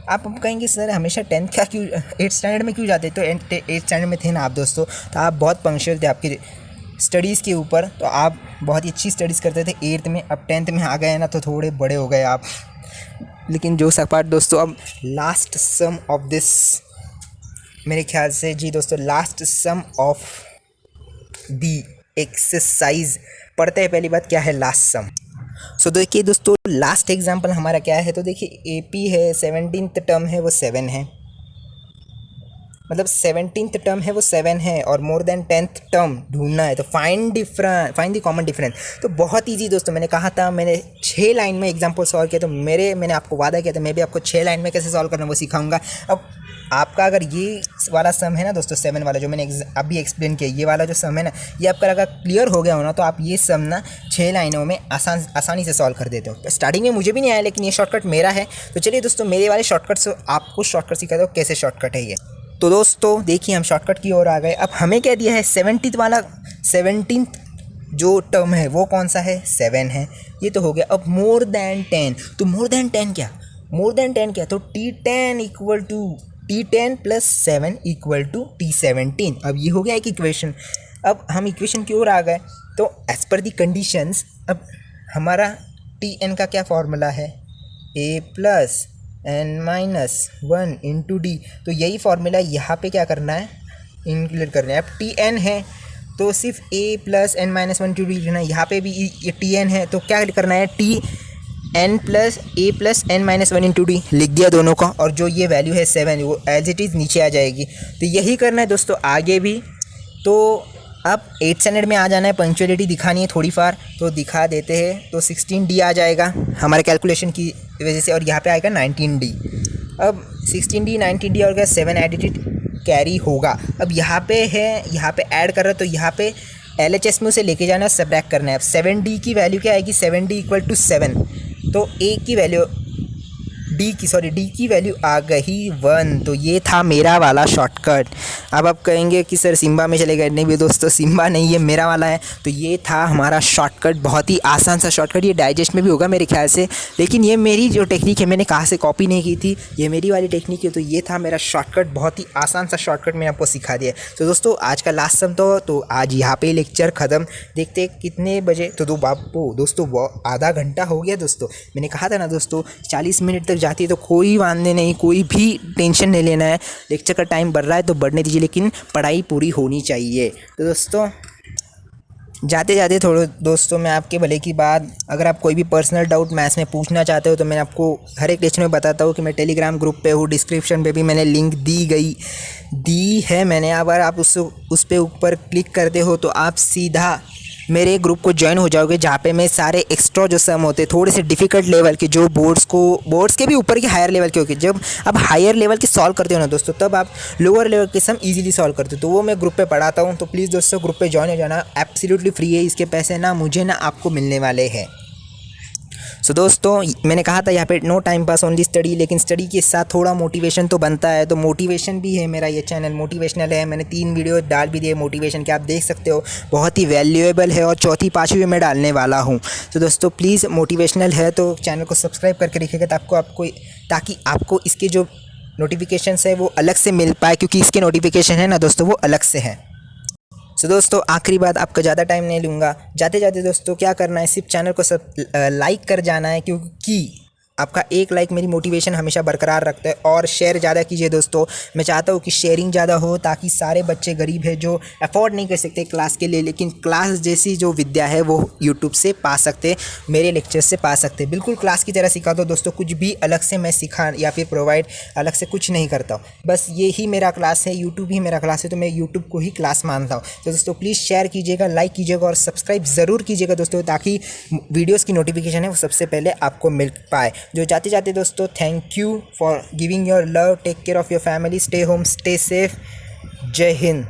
आप कहेंगे सर हमेशा 10th का क्यों 8th स्टैंडर्ड में क्यों जाते? तो 8th स्टैंडर्ड में थे ना आप दोस्तों, तो आप बहुत पंक्चुअल थे आपकी स्टडीज़ के ऊपर, तो आप बहुत ही अच्छी स्टडीज़ करते थे 8th में। अब 10th में आ गए ना तो थोड़े बड़े हो गए आप। लेकिन जो सपाट दोस्तों, अब लास्ट सम ऑफ दिस, मेरे ख्याल से जी दोस्तों, last sum of the exercise पढ़ते हैं। पहली बात क्या है लास्ट सम। सो देखिए दोस्तों, लास्ट एग्जांपल हमारा क्या है? तो देखिए एपी है, 17th टर्म है वो 7 है, मतलब 17th टर्म है वो 7 है और मोर देन 10th टर्म ढूंढना है। तो फाइंड द कॉमन डिफरेंस। तो बहुत ईजी दोस्तों, मैंने कहा था, मैंने 6 लाइन में एग्जांपल सॉल्व किया। तो मैंने आपको वादा किया था मैं भी आपको 6 लाइन में कैसे सॉल्व करना वो सिखाऊंगा। अब आपका अगर ये वाला सम है ना दोस्तों, 7 वाला जो मैंने अभी एक्सप्लेन किया, ये वाला जो सम है ना, ये आपका अगर क्लियर हो गया हो ना, तो आप ये सम ना 6 लाइनों में आसानी से सॉल्व कर देते हो। स्टार्टिंग में मुझे भी नहीं आया, लेकिन ये शॉर्टकट मेरा है। तो चलिए दोस्तों, मेरे वाले शॉर्टकट से आपको शॉर्टकट सिखाता हूँ कैसे शॉर्टकट है ये। तो दोस्तों देखिए, हम शॉर्टकट की ओर आ गए। अब हमें क्या दिया है? 17th जो टर्म है वो कौन सा है? 7 है, ये तो हो गया। अब मोर देन 10, तो मोर देन 10 क्या? मोर देन 10 क्या? तो T10 equal to T10 plus 7 equal to T17। अब ये हो गया एक इक्वेशन। अब हम इक्वेशन की ओर आ गए। तो एज पर दी कंडीशंस, अब हमारा Tn का क्या फॉर्मूला है? a plus n-1 into D. तो यही फॉर्मूला यहाँ पे क्या करना है? इंक्लूड करना है। अब Tn है तो सिर्फ a plus n-1 into D लिखना है। यहाँ पे भी ये Tn है, तो क्या करना है? Tn plus a plus n-1 into D लिख दिया दोनों का, और जो ये वैल्यू है 7 वो एज इट इज़ नीचे आ जाएगी। तो यही करना है दोस्तों आगे भी। तो अब 8th स्टैंडर्ड में आ जाना है, पंक्चुअलिटी दिखानी है थोड़ी फार, तो दिखा देते हैं। तो 16D आ जाएगा हमारे कैलकुलेशन की वजह से, और यहाँ पे आएगा 19D। अब 16D 19D और 7 एडिटेड कैरी होगा। अब यहाँ पे है, यहाँ पे ऐड कर रहा है, तो यहाँ पे LHS में उसे लेके जाना है, सब्ट्रैक्ट करना है। अब 7D की वैल्यू क्या आएगी? 7D equal to 7। तो A की वैल्यू डी की वैल्यू आ गई 1। तो ये था मेरा वाला शॉर्टकट। अब आप कहेंगे कि सर सिम्बा में चले गए। नहीं भी दोस्तों, सिम्बा नहीं, ये मेरा वाला है। तो ये था हमारा शॉर्टकट, बहुत ही आसान सा शॉर्टकट। ये डाइजेस्ट में भी होगा मेरे ख्याल से, लेकिन ये मेरी जो टेक्निक है मैंने कहाँ से कॉपी नहीं की थी, ये मेरी वाली टेक्निक है। तो ये था मेरा शॉर्टकट, बहुत ही आसान सा शॉर्टकट मैंने आपको सिखा दिया। तो दोस्तों आज का लास्ट सम तो आज यहाँ पे लेक्चर ख़त्म। देखते कितने बजे, तो दोस्तों आधा घंटा हो गया दोस्तों। मैंने कहा था ना दोस्तों 40 मिनट तक जाती है तो कोई वांदे नहीं, कोई भी टेंशन नहीं लेना है। लेक्चर का टाइम बढ़ रहा है तो बढ़ने दीजिए, लेकिन पढ़ाई पूरी होनी चाहिए। तो दोस्तों जाते जाते थोड़े दोस्तों, मैं आपके भले की बात, अगर आप कोई भी पर्सनल डाउट मैथ्स में पूछना चाहते हो तो मैं आपको हर एक लेक्चर में बताता हूँ कि मैं टेलीग्राम ग्रुप पे हूँ। डिस्क्रिप्शन पे भी मैंने लिंक दी है मैंने। अगर आप उस पे ऊपर क्लिक करते हो तो आप सीधा मेरे ग्रुप को ज्वाइन हो जाओगे, जहाँ पे मैं सारे एक्स्ट्रा जो सम होते हैं थोड़े से डिफ़िकल्ट लेवल के, जो बोर्ड्स के भी ऊपर के हायर लेवल के होके, जब आप हायर लेवल के सॉल्व करते हो ना दोस्तों, तब आप लोअर लेवल के सम इजीली सॉल्व करते हो। तो वो मैं ग्रुप पे पढ़ाता हूँ। तो प्लीज़ दोस्तों ग्रुप पे ज्वाइन हो जाना, एब्सोल्युटली फ्री है। इसके पैसे ना मुझे ना आपको मिलने वाले हैं। सो दोस्तों मैंने कहा था यहाँ पे no time pass only study, लेकिन स्टडी के साथ थोड़ा मोटिवेशन तो बनता है। तो मोटिवेशन भी है, मेरा ये चैनल मोटिवेशनल है। मैंने 3 वीडियो डाल भी दिए मोटिवेशन के, आप देख सकते हो, बहुत ही वैल्यूएबल है। और चौथी 5वीं में डालने वाला हूँ। तो दोस्तों प्लीज़ मोटिवेशनल है तो चैनल को सब्सक्राइब करके रखिएगा, ताकि आपको इसके जो नोटिफिकेशंस है वो अलग से मिल पाए, क्योंकि इसके नोटिफिकेशन है ना दोस्तों वो अलग से है। तो दोस्तों आखिरी बात, आपका ज़्यादा टाइम नहीं लूँगा। जाते जाते दोस्तों क्या करना है, सिर्फ चैनल को लाइक कर जाना है, क्योंकि आपका एक लाइक मेरी मोटिवेशन हमेशा बरकरार रखता है। और शेयर ज़्यादा कीजिए दोस्तों, मैं चाहता हूँ कि शेयरिंग ज़्यादा हो ताकि सारे बच्चे गरीब हैं जो अफोर्ड नहीं कर सकते क्लास के लिए, लेकिन क्लास जैसी जो विद्या है वो यूट्यूब से पा सकते, मेरे लेक्चर से पा सकते। बिल्कुल क्लास की तरह सिखा दो दोस्तों, कुछ भी अलग से मैं सिखा या फिर प्रोवाइड अलग से कुछ नहीं करता हूँ, बस ये ही मेरा क्लास है, यूट्यूब ही मेरा क्लास है, तो मैं यूट्यूब को ही क्लास मानता हूँ। तो दोस्तों प्लीज़ शेयर कीजिएगा, लाइक कीजिएगा और सब्सक्राइब ज़रूर कीजिएगा दोस्तों, ताकि वीडियोज़ की नोटिफिकेशन है वो सबसे पहले आपको मिल पाए। जो जाते जाते दोस्तों, thank you for giving your love, take care of your family, stay home, stay safe, Jai Hind.